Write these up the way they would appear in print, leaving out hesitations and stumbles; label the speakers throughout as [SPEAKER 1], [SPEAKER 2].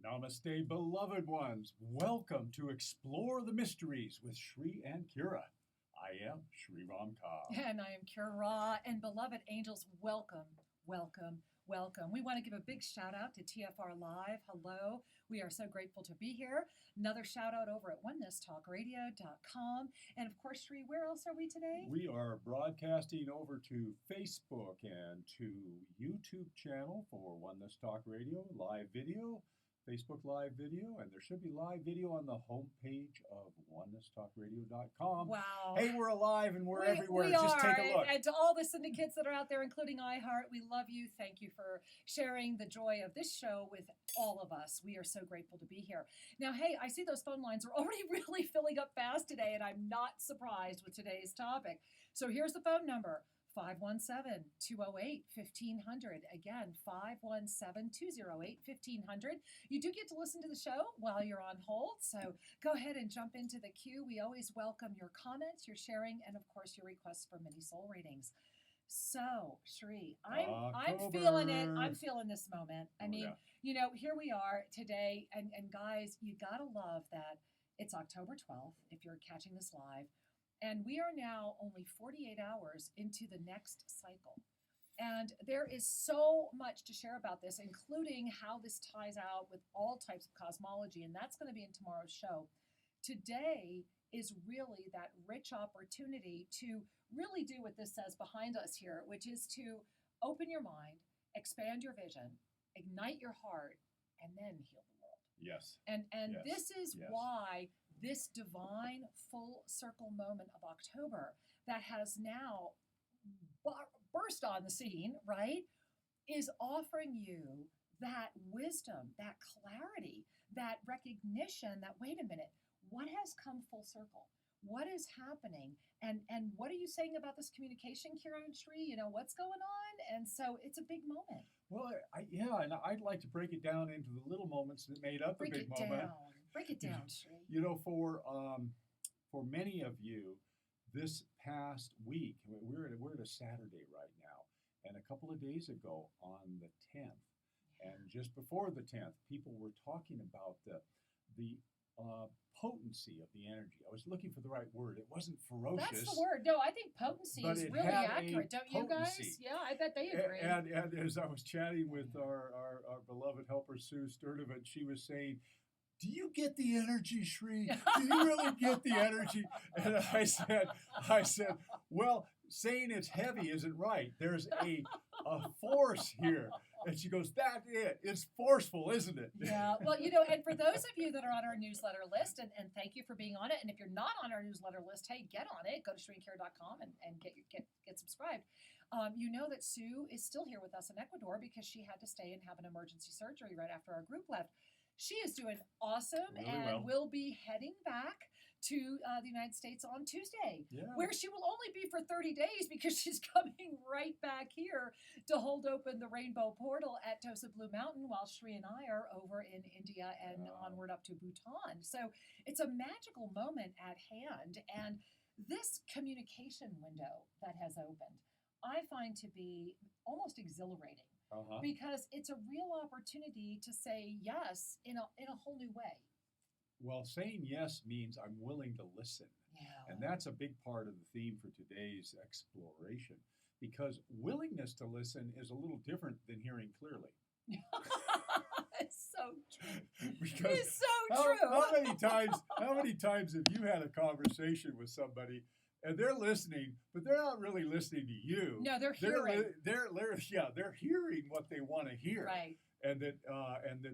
[SPEAKER 1] Namaste, beloved ones. Welcome to Explore the Mysteries with Shri and Kira. I am Shri Ramkar.
[SPEAKER 2] And I am Kira Ra. And beloved angels, welcome, welcome, welcome. We want to give a big shout out to TFR Live. Hello. We are so grateful to be here. Another shout out over at onenesstalkradio.com. And of course, Shri, where else are we today?
[SPEAKER 1] We are broadcasting over to Facebook and to YouTube channel for Oneness Talk Radio, live video, Facebook live video, and there should be live video on the homepage of onenesstalkradio.com.
[SPEAKER 2] Wow.
[SPEAKER 1] Hey, we're alive and we're everywhere.
[SPEAKER 2] We
[SPEAKER 1] Just
[SPEAKER 2] are.
[SPEAKER 1] take a look.
[SPEAKER 2] And to all the syndicates that are out there, including iHeart, we love you. Thank you for sharing the joy of this show with all of us. We are so grateful to be here. Now, hey, I see those phone lines are already really filling up fast today, and I'm not surprised with today's topic. So here's the phone number. 517-208-1500. Again, 517-208-1500. You do get to listen to the show while you're on hold, so go ahead and jump into the queue. We always welcome your comments, your sharing, and of course your requests for mini soul readings. So, Shri, I'm feeling it. I'm feeling this moment. I mean, you know, here we are today, and guys, you gotta love that it's October 12th if you're catching this live. And we are now only 48 hours into the next cycle. And there is so much to share about this, including how this ties out with all types of cosmology. And that's going to be in tomorrow's show. Today is really that rich opportunity to really do what this says behind us here, which is to open your mind, expand your vision, ignite your heart, and then heal the world.
[SPEAKER 1] Yes.
[SPEAKER 2] And this is why this divine full circle moment of October that has now burst on the scene, right, is offering you that wisdom, that clarity, that recognition that, wait a minute, what has come full circle? What is happening? And what are you saying about this communication, Kira and Shri? You know, what's going on? And so it's a big moment.
[SPEAKER 1] Well, and I'd like to break it down into the little moments that made up the big moment.
[SPEAKER 2] Break it down, Shri.
[SPEAKER 1] You know, for many of you, this past week, we're at a Saturday right now, and a couple of days ago on the 10th, and just before the 10th, people were talking about the potency of the energy. I was looking for the right word. It wasn't ferocious.
[SPEAKER 2] That's the word. No, I think potency is really accurate. Don't you guys? Yeah, I bet they agree.
[SPEAKER 1] And as I was chatting with our beloved helper, Sue Sturdivant, she was saying, do you get the energy, Shri? Do you really get the energy? And I said, well, saying it's heavy isn't right. There's a force here. And she goes, that's it. It's forceful, isn't it?
[SPEAKER 2] Yeah. Well, you know, and for those of you that are on our newsletter list, and thank you for being on it. And if you're not on our newsletter list, hey, get on it. Go to shriandkira.com and get subscribed. You know that Sue is still here with us in Ecuador because she had to stay and have an emergency surgery right after our group left. She is doing awesome will be heading back to the United States on Tuesday, where she will only be for 30 days because she's coming right back here to hold open the rainbow portal at Tosa Blue Mountain while Shri and I are over in India and onward up to Bhutan. So it's a magical moment at hand. And this communication window that has opened, I find to be almost exhilarating. Because it's a real opportunity to say yes in a whole new way.
[SPEAKER 1] Well, saying yes means I'm willing to listen.
[SPEAKER 2] Yeah.
[SPEAKER 1] And that's a big part of the theme for today's exploration. Because willingness to listen is a little different than hearing clearly.
[SPEAKER 2] It's so true.
[SPEAKER 1] Because
[SPEAKER 2] it's so true.
[SPEAKER 1] How many times have you had a conversation with somebody and they're listening, but they're not really listening to you.
[SPEAKER 2] No, they're hearing.
[SPEAKER 1] They're hearing what they want to hear.
[SPEAKER 2] Right.
[SPEAKER 1] And that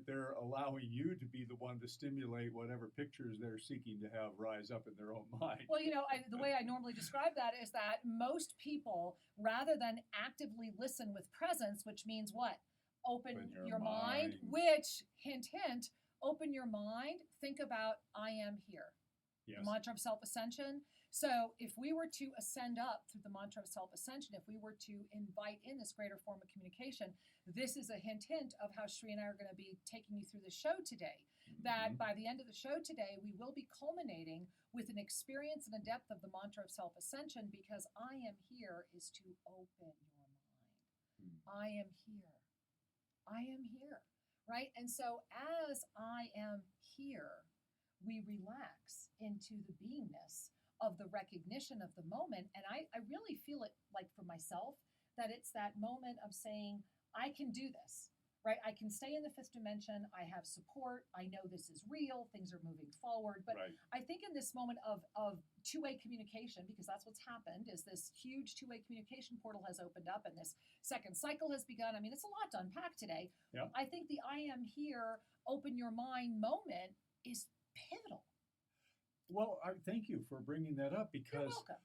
[SPEAKER 1] they're allowing you to be the one to stimulate whatever pictures they're seeking to have rise up in their own mind.
[SPEAKER 2] Well, you know, the way I normally describe that is that most people, rather than actively listen with presence, which means what? Open your mind, which, hint, hint, open your mind, think about I am here.
[SPEAKER 1] Yes.
[SPEAKER 2] The mantra of self-ascension. So if we were to ascend up through the mantra of self-ascension, if we were to invite in this greater form of communication, this is a hint of how Shri and I are going to be taking you through the show today. That by the end of the show today, we will be culminating with an experience and a depth of the mantra of self-ascension, because I am here is to open your mind. I am here. I am here. right? And so as I am here, we relax into the beingness of the recognition of the moment. And I really feel it like for myself that it's that moment of saying, I can do this, right? I can stay in the fifth dimension. I have support. I know this is real. Things are moving forward. But
[SPEAKER 1] Right.
[SPEAKER 2] I think in this moment of two-way communication, because that's what's happened, is this huge two-way communication portal has opened up and this second cycle has begun. I mean, it's a lot to unpack today.
[SPEAKER 1] Yeah.
[SPEAKER 2] I think the I am here, open your mind moment is pivotal.
[SPEAKER 1] Well, thank you for bringing that up
[SPEAKER 2] You're
[SPEAKER 1] because
[SPEAKER 2] welcome.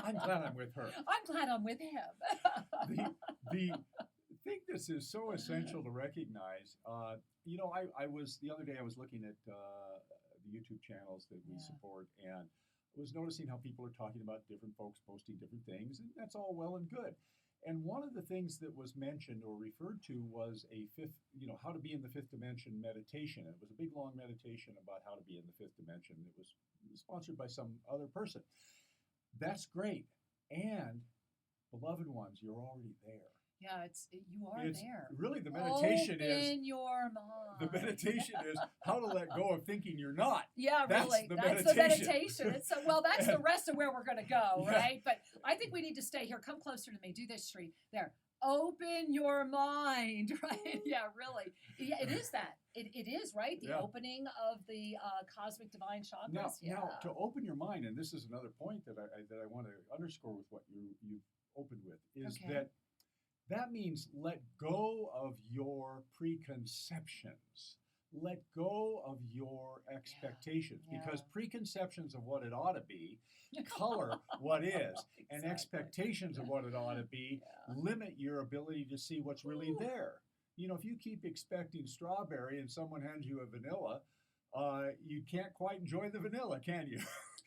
[SPEAKER 1] I'm glad I'm with her.
[SPEAKER 2] I'm glad I'm with him.
[SPEAKER 1] The thing this is so essential to recognize. I was the other day I was looking at the YouTube channels that we
[SPEAKER 2] Yeah.
[SPEAKER 1] support and was noticing how people are talking about different folks posting different things, and that's all well and good. And one of the things that was mentioned or referred to was a how to be in the fifth dimension meditation. It was a big, long meditation about how to be in the fifth dimension. It was sponsored by some other person. That's great. And, beloved ones, you're already there.
[SPEAKER 2] Yeah, you are
[SPEAKER 1] It's
[SPEAKER 2] there.
[SPEAKER 1] really the meditation
[SPEAKER 2] Open your mind.
[SPEAKER 1] the meditation is how to let go of thinking you're not.
[SPEAKER 2] Yeah,
[SPEAKER 1] That's
[SPEAKER 2] really.
[SPEAKER 1] the
[SPEAKER 2] That's the
[SPEAKER 1] meditation.
[SPEAKER 2] meditation. It's well, that's the rest of where we're going to go,
[SPEAKER 1] Yeah.
[SPEAKER 2] right? But I think we need to stay here. Come closer to me. Do this, Sri. There. Open your mind, right? Yeah, really. Yeah, it is that. It is, right? The
[SPEAKER 1] Yeah.
[SPEAKER 2] opening of the cosmic divine chakras.
[SPEAKER 1] Now, to open your mind, and this is another point that I want to underscore with what you opened with, is
[SPEAKER 2] Okay.
[SPEAKER 1] that means let go of your preconceptions. Let go of your expectations,
[SPEAKER 2] Yeah.
[SPEAKER 1] because preconceptions of what it ought to be color what is, and
[SPEAKER 2] Exactly.
[SPEAKER 1] expectations of what it ought to be
[SPEAKER 2] Yeah.
[SPEAKER 1] limit your ability to see what's really
[SPEAKER 2] Ooh.
[SPEAKER 1] there. If you keep expecting strawberry and someone hands you a vanilla, you can't quite enjoy the vanilla, can you?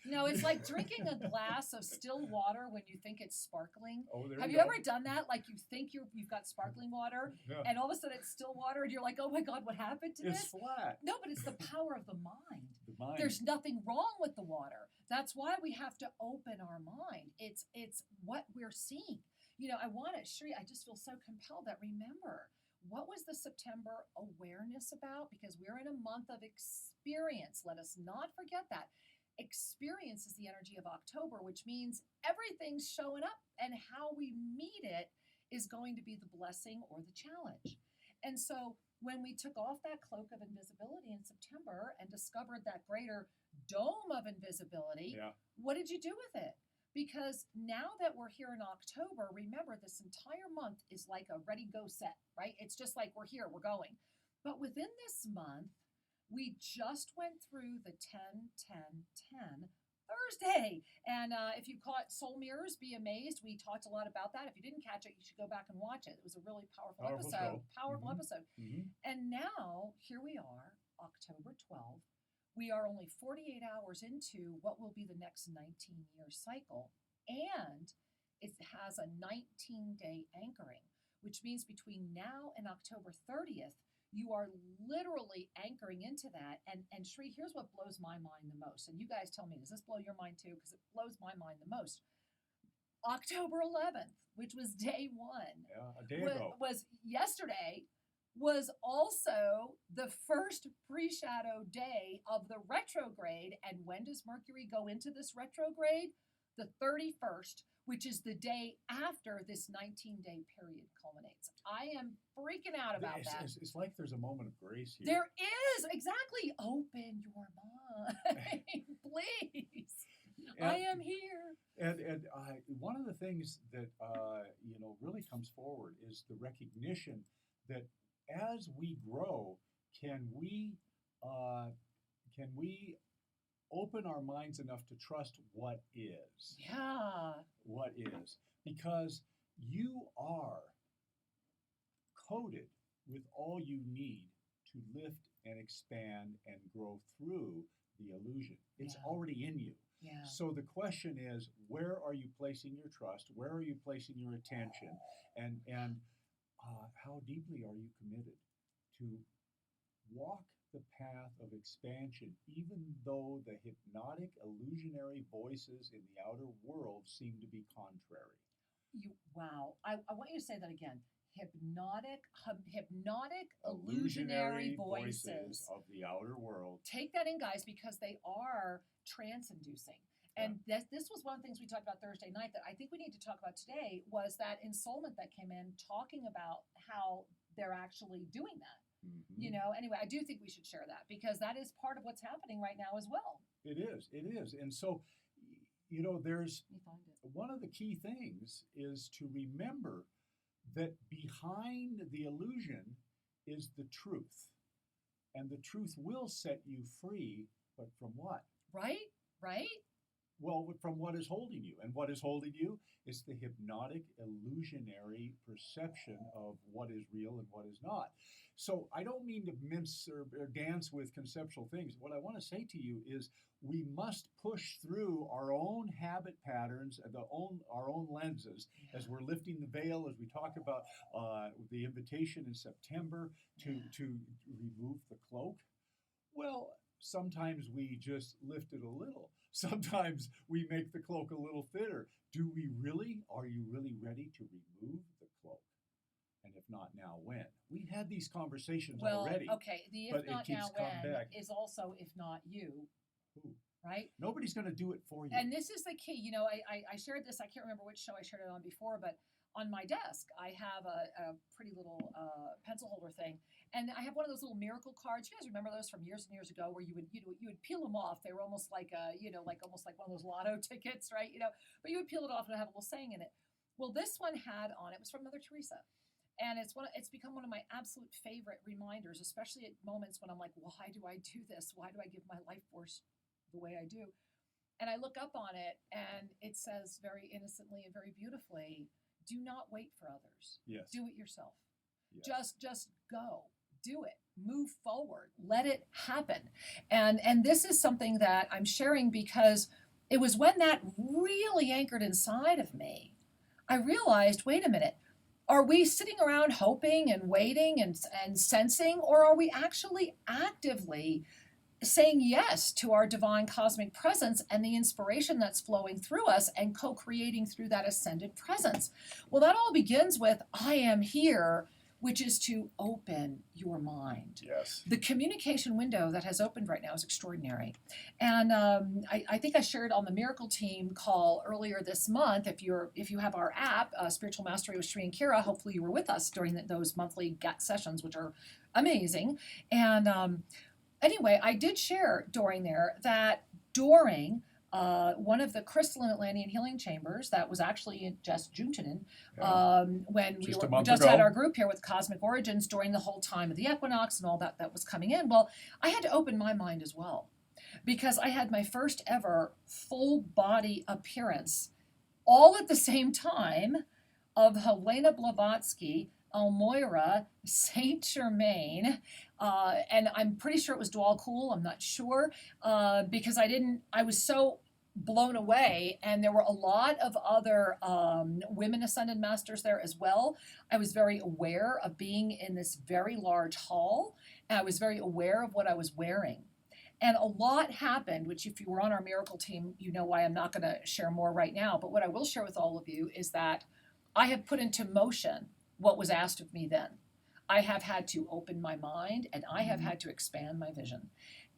[SPEAKER 2] No, it's like drinking a glass of still water when you think it's sparkling.
[SPEAKER 1] Oh, there
[SPEAKER 2] Have
[SPEAKER 1] you
[SPEAKER 2] you
[SPEAKER 1] go.
[SPEAKER 2] ever done that? Like you think you've got sparkling water,
[SPEAKER 1] Yeah.
[SPEAKER 2] and all of a sudden it's still water, and you're like, oh my God, what happened to
[SPEAKER 1] It's
[SPEAKER 2] this?
[SPEAKER 1] flat.
[SPEAKER 2] No, but it's the power of the mind.
[SPEAKER 1] The mind.
[SPEAKER 2] There's nothing wrong with the water. That's why we have to open our mind. It's what we're seeing. I want it, Shri, I just feel so compelled that remember, what was the September awareness about? Because we're in a month of experience. Let us not forget that. Experience is the energy of October, which means everything's showing up, and how we meet it is going to be the blessing or the challenge. And so when we took off that cloak of invisibility in September and discovered that greater dome of invisibility,
[SPEAKER 1] Yeah.
[SPEAKER 2] what did you do with it? Because now that we're here in October, remember this entire month is like a ready, go, set, right? It's just like we're here, we're going. But within this month, we just went through the 10-10-10 Thursday. And if you caught Soul Mirrors, be amazed. We talked a lot about that. If you didn't catch it, you should go back and watch it. It was a really powerful episode.
[SPEAKER 1] show.
[SPEAKER 2] Powerful
[SPEAKER 1] Mhm.
[SPEAKER 2] episode.
[SPEAKER 1] Mhm.
[SPEAKER 2] And now, here we are, October 12th. We are only 48 hours into what will be the next 19-year cycle. And it has a 19-day anchoring, which means between now and October 30th, you are literally anchoring into that. And Shri, here's what blows my mind the most. And you guys tell me, does this blow your mind too? Because it blows my mind the most. October 11th, which was day one,
[SPEAKER 1] Yeah, a day ago.
[SPEAKER 2] was yesterday, was also the first pre-shadow day of the retrograde. And when does Mercury go into this retrograde? The 31st, which is the day after this 19-day period culminates. I am freaking out about that.
[SPEAKER 1] It's like there's a moment of grace here.
[SPEAKER 2] There is, exactly. Open your mind, please. I am here.
[SPEAKER 1] And one of the things that really comes forward is the recognition that as we grow, can we open our minds enough to trust what is?
[SPEAKER 2] Yeah.
[SPEAKER 1] What is? Because you are coded with all you need to lift and expand and grow through the illusion. It's
[SPEAKER 2] Yeah.
[SPEAKER 1] already in you.
[SPEAKER 2] Yeah.
[SPEAKER 1] So the question is, where are you placing your trust? Where are you placing your attention? And how deeply are you committed to walk the path of expansion, even though the hypnotic, illusionary voices in the outer world seem to be contrary?
[SPEAKER 2] Wow. I want you to say that again. hypnotic illusionary voices.
[SPEAKER 1] of the outer world.
[SPEAKER 2] Take that in, guys, because they are trance-inducing. And this was one of the things we talked about Thursday night that I think we need to talk about today, was that ensoulment that came in talking about how they're actually doing that.
[SPEAKER 1] Mm-hmm.
[SPEAKER 2] You know, anyway, I do think we should share that because that is part of what's happening right now as well.
[SPEAKER 1] It is. And so, you know, there's
[SPEAKER 2] You find it.
[SPEAKER 1] one of the key things is to remember that behind the illusion is the truth. And the truth will set you free, but from what?
[SPEAKER 2] Right?
[SPEAKER 1] Well, from what is holding you. And what is holding you is the hypnotic, illusionary perception of what is real and what is not. So I don't mean to mince or dance with conceptual things. What I want to say to you is we must push through our own habit patterns, our own lenses, as we're lifting the veil, as we talked about the invitation in September to remove the cloak. Well, sometimes we just lift it a little. Sometimes we make the cloak a little thinner. Are you really ready to remove the cloak? And if not now, when? We've had these conversations already.
[SPEAKER 2] Well, okay, the if not now, when is also if not you.
[SPEAKER 1] Ooh.
[SPEAKER 2] Right?
[SPEAKER 1] Nobody's going to do it for you.
[SPEAKER 2] And this is the key. You know, I shared this, I can't remember which show I shared it on before, but on my desk, I have a pretty little pencil holder thing. And I have one of those little miracle cards. You guys remember those from years and years ago where you would peel them off. They were almost like almost like one of those lotto tickets, right? You know, but you would peel it off and have a little saying in it. Well, this one had on it was from Mother Teresa. And it's become one of my absolute favorite reminders, especially at moments when I'm like, why do I do this? Why do I give my life force the way I do? And I look up on it and it says very innocently and very beautifully, do not wait for others.
[SPEAKER 1] Yes.
[SPEAKER 2] Do it yourself.
[SPEAKER 1] Yes.
[SPEAKER 2] Just go. Do it. Move forward. Let it happen. And this is something that I'm sharing because it was when that really anchored inside of me, I realized, wait a minute, are we sitting around hoping and waiting and sensing, or are we actually actively saying yes to our divine cosmic presence and the inspiration that's flowing through us and co-creating through that ascended presence? Well, that all begins with I am here, which is to open your mind.
[SPEAKER 1] Yes.
[SPEAKER 2] The communication window that has opened right now is extraordinary. And I think I shared on the Miracle Team call earlier this month, if you have our app, Spiritual Mastery with Sri and Kira, hopefully you were with us during those monthly sessions, which are amazing. And anyway, I did share during there that during one of the crystalline Atlantean healing chambers that was actually in just Juntanen, when we just had our group here with Cosmic Origins during the whole time of the equinox and all that was coming in. Well, I had to open my mind as well because I had my first ever full body appearance all at the same time of Helena Blavatsky, Elmoira, Saint Germain, and I'm pretty sure it was Dwal Cool. I'm not sure because I was so blown away, and there were a lot of other women ascended masters there as well. I was very aware of being in this very large hall, and I was very aware of what I was wearing. And a lot happened, which if you were on our Miracle Team, you know why I'm not going to share more right now. But what I will share with all of you is that I have put into motion what was asked of me then. I have had to open my mind, and I have had to expand my vision.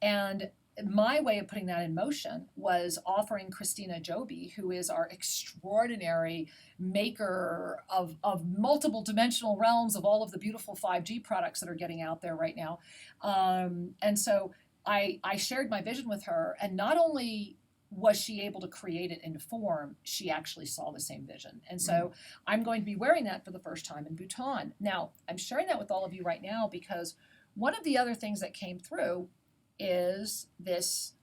[SPEAKER 2] And my way of putting that in motion was offering Christina Joby, who is our extraordinary maker of multiple dimensional realms of all of the beautiful 5G products that are getting out there right now. And so I shared my vision with her, and not only was she able to create it into form, she actually saw the same vision. And so I'm going to be wearing that for the first time in Bhutan. Now, I'm sharing that with all of you right now because one of the other things that came through is this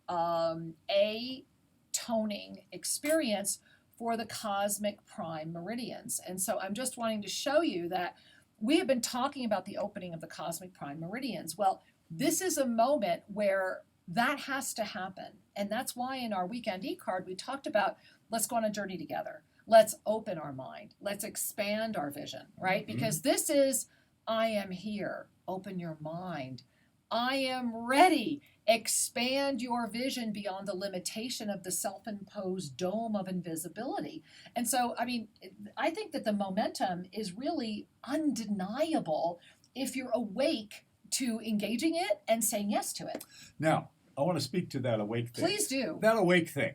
[SPEAKER 2] toning experience for the cosmic prime meridians. And so I'm just wanting to show you that we have been talking about the opening of the cosmic prime meridians. Well, this is a moment where that has to happen. And that's why in our weekend e-card, we talked about let's go on a journey together. Let's open our mind. Let's expand our vision, right? Because this is, I am here. Open your mind. I am ready. Expand your vision beyond the limitation of the self-imposed dome of invisibility. And so, I mean, I think that the momentum is really undeniable if you're awake to engaging it and saying yes to it.
[SPEAKER 1] Now, I want to speak to that awake thing.
[SPEAKER 2] Please do.
[SPEAKER 1] That awake thing.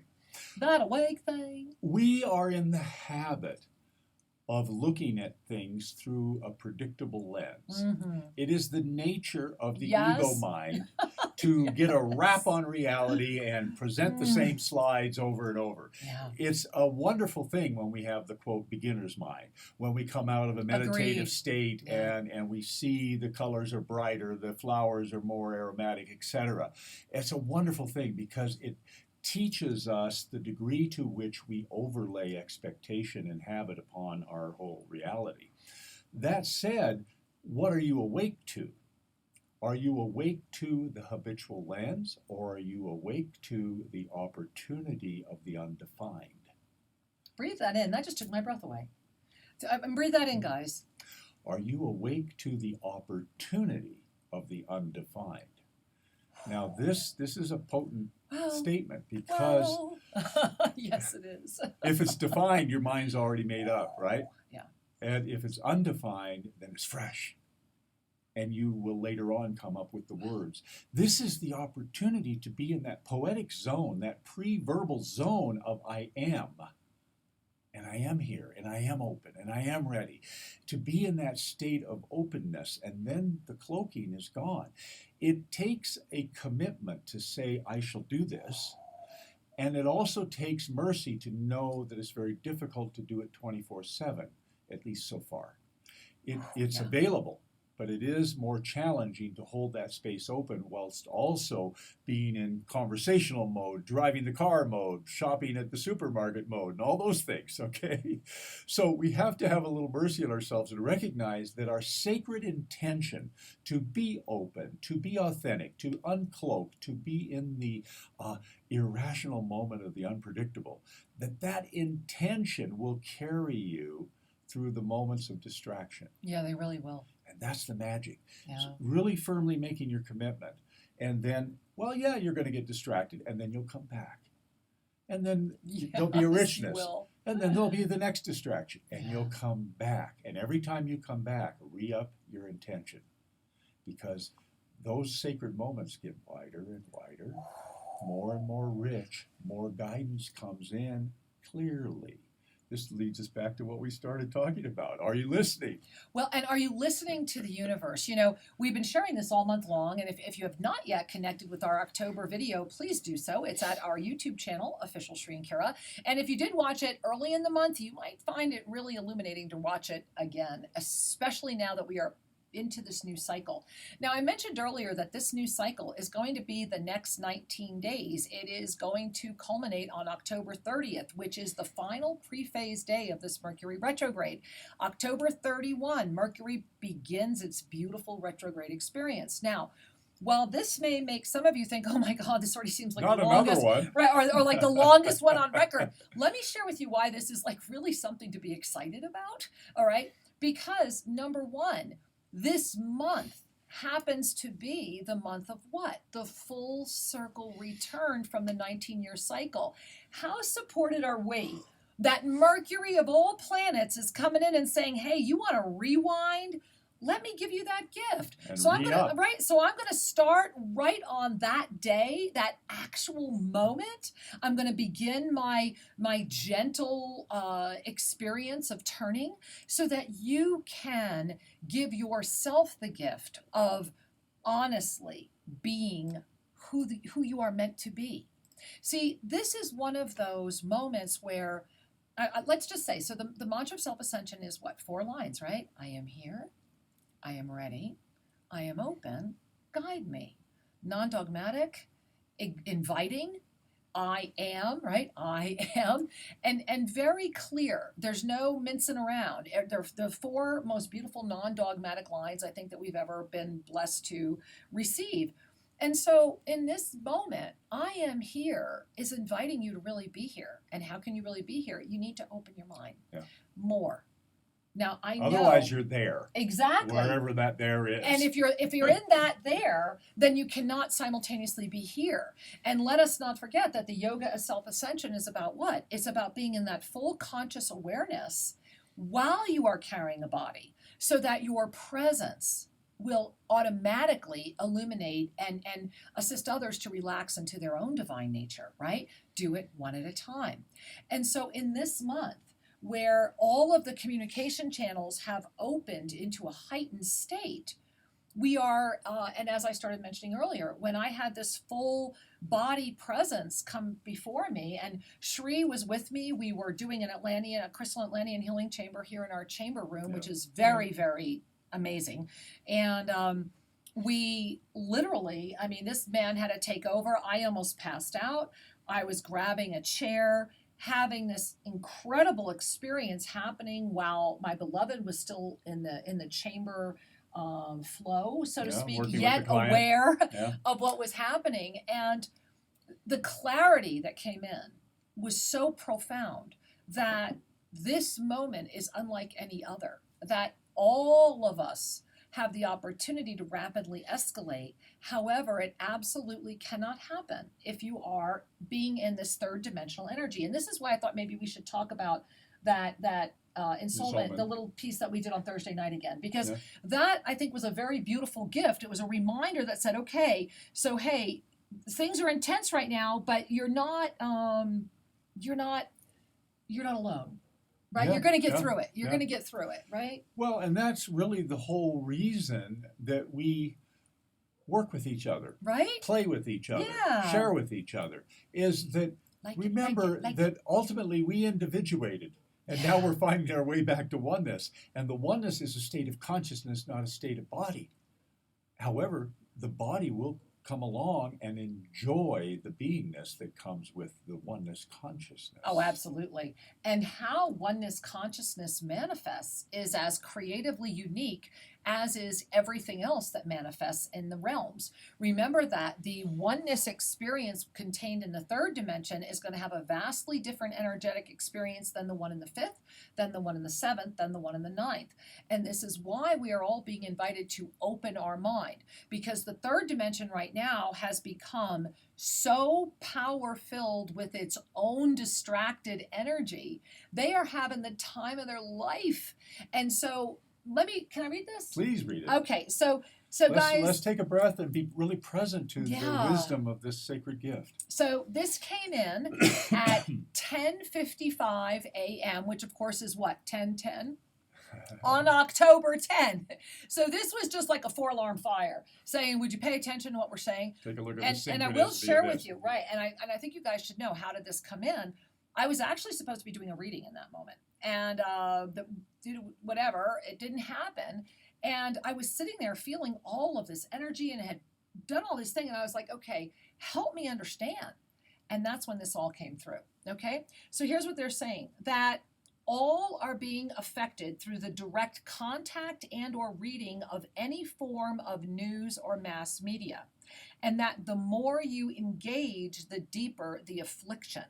[SPEAKER 2] That awake thing.
[SPEAKER 1] We are in the habit of looking at things through a predictable lens.
[SPEAKER 2] Mm-hmm.
[SPEAKER 1] It is the nature of the
[SPEAKER 2] Yes.
[SPEAKER 1] ego mind to get a wrap on reality and present the same slides over and over.
[SPEAKER 2] Yeah.
[SPEAKER 1] It's a wonderful thing when we have the, quote, beginner's mind, when we come out of a meditative
[SPEAKER 2] Agreed.
[SPEAKER 1] state and we see the colors are brighter, the flowers are more aromatic, etc. It's a wonderful thing because it teaches us the degree to which we overlay expectation and habit upon our whole reality. That said, what are you awake to? Are you awake to the habitual lens, or are you awake to the opportunity of the undefined?
[SPEAKER 2] Breathe that in. That just took my breath away. So, breathe that in, guys.
[SPEAKER 1] Are you awake to the opportunity of the undefined? Now, this is a potent statement because
[SPEAKER 2] yes, it is.
[SPEAKER 1] if it's defined, your mind's already made up, right?
[SPEAKER 2] Yeah.
[SPEAKER 1] And if it's undefined, then it's fresh. And you will later on come up with the words. This is the opportunity to be in that poetic zone, that pre-verbal zone of I am. And I am here, and I am open, and I am ready. To be in that state of openness, and then the cloaking is gone. It takes a commitment to say, I shall do this. And it also takes mercy to know that it's very difficult to do it 24/7, at least so far. It's available, but it is more challenging to hold that space open whilst also being in conversational mode, driving the car mode, shopping at the supermarket mode, and all those things, okay? So we have to have a little mercy on ourselves and recognize that our sacred intention to be open, to be authentic, to uncloak, to be in the irrational moment of the unpredictable, that intention will carry you through the moments of distraction.
[SPEAKER 2] Yeah, they really will.
[SPEAKER 1] And that's the magic.
[SPEAKER 2] Yeah.
[SPEAKER 1] So really firmly making your commitment. And then, well, yeah, you're going to get distracted, and then you'll come back. And then there'll be a richness.
[SPEAKER 2] You will.
[SPEAKER 1] And then there'll be the next distraction, and you'll come back. And every time you come back, re-up your intention. Because those sacred moments get wider and wider, more and more rich, more guidance comes in clearly. This leads us back to what we started talking about. Are you listening?
[SPEAKER 2] Well, and are you listening to the universe? You know, we've been sharing this all month long, and if you have not yet connected with our October video, please do so. It's at our YouTube channel, Official Sri and Kira. And if you did watch it early in the month, you might find it really illuminating to watch it again, especially now that we are into this new cycle. Now, I mentioned earlier that this new cycle is going to be the next 19 days. It is going to culminate on October 30th, which is the final pre-phase day of this Mercury retrograde. October 31, Mercury begins its beautiful retrograde experience. Now, while this may make some of you think, oh my God, this already seems like
[SPEAKER 1] Not
[SPEAKER 2] the longest,
[SPEAKER 1] another one.
[SPEAKER 2] right, or like the longest one on record, let me share with you why this is like really something to be excited about, all right? Because number one, this month happens to be the month of what? The full circle return from the 19-year cycle. How supported are we that Mercury of all planets is coming in and saying, hey, you want to rewind? Let me give you that gift.
[SPEAKER 1] And
[SPEAKER 2] So I'm
[SPEAKER 1] re-up.
[SPEAKER 2] gonna start right on that day, that actual moment. I'm gonna begin my gentle experience of turning so that you can give yourself the gift of honestly being who you are meant to be. See, this is one of those moments where let's just say, so the mantra of self-ascension is what? 4 lines, right? I am here. I am ready, I am open, guide me. Non-dogmatic, inviting, I am, right? I am, and very clear. There's no mincing around. They're the 4 most beautiful non-dogmatic lines I think that we've ever been blessed to receive. And so in this moment, I am here is inviting you to really be here. And how can you really be here? You need to open your mind more. Now I know.
[SPEAKER 1] Otherwise, you're there.
[SPEAKER 2] Exactly.
[SPEAKER 1] Wherever that there is.
[SPEAKER 2] And if you're in that there, then you cannot simultaneously be here. And let us not forget that the yoga of self-ascension is about what? It's about being in that full conscious awareness while you are carrying a body, so that your presence will automatically illuminate and assist others to relax into their own divine nature, right? Do it one at a time. And so in this month, where all of the communication channels have opened into a heightened state, we are, and as I started mentioning earlier, when I had this full body presence come before me, and Shri was with me, we were doing a crystal Atlantean healing chamber here in our chamber room, which is very, very amazing. And we literally, I mean, this man had to take over. I almost passed out. I was grabbing a chair, having this incredible experience happening while my beloved was still in the chamber flow, so to speak, yet aware of what was happening. And the clarity that came in was so profound that this moment is unlike any other, that all of us have the opportunity to rapidly escalate. However, it absolutely cannot happen if you are being in this third dimensional energy. And this is why I thought maybe we should talk about that ensoulment, the little piece that we did on Thursday night again, because that I think was a very beautiful gift. It was a reminder that said, okay, so hey, things are intense right now, but you're not alone, right?
[SPEAKER 1] Yeah,
[SPEAKER 2] you're going to get through it. You're
[SPEAKER 1] yeah.
[SPEAKER 2] going to get through it, right?
[SPEAKER 1] Well, and that's really the whole reason that we work with each other,
[SPEAKER 2] right?
[SPEAKER 1] Play with each other,
[SPEAKER 2] Yeah.
[SPEAKER 1] share with each other, is that remember that ultimately we individuated. And now we're finding our way back to oneness. And the oneness is a state of consciousness, not a state of body. However, the body will come along and enjoy the beingness that comes with the oneness consciousness.
[SPEAKER 2] Oh, absolutely. And how oneness consciousness manifests is as creatively unique as is everything else that manifests in the realms. Remember that the oneness experience contained in the third dimension is going to have a vastly different energetic experience than the one in the fifth, than the one in the seventh, than the one in the ninth. And this is why we are all being invited to open our mind, because the third dimension right now has become so power-filled with its own distracted energy. They are having the time of their life. And so can I read this?
[SPEAKER 1] Please read it.
[SPEAKER 2] Okay, so guys,
[SPEAKER 1] let's take a breath and be really present to the wisdom of this sacred gift.
[SPEAKER 2] So this came in at 10:55 a.m., which of course is what, 10:10? On October 10. So this was just like a 4-alarm fire saying, would you pay attention to what we're saying?
[SPEAKER 1] Take a look at the synchronicity.
[SPEAKER 2] And I will share with you, right, and I think you guys should know, how did this come in? I was actually supposed to be doing a reading in that moment. And whatever, it didn't happen. And I was sitting there feeling all of this energy and had done all this thing. And I was like, okay, help me understand. And that's when this all came through. Okay. So here's what they're saying, that all are being affected through the direct contact and or reading of any form of news or mass media. And that the more you engage, the deeper the affliction.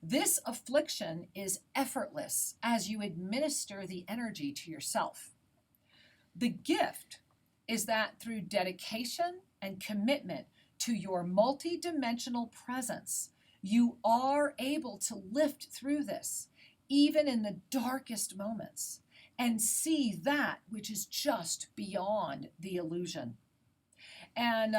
[SPEAKER 2] This affliction is effortless as you administer the energy to yourself. The gift is that through dedication and commitment to your multidimensional presence, you are able to lift through this, even in the darkest moments, and see that which is just beyond the illusion. And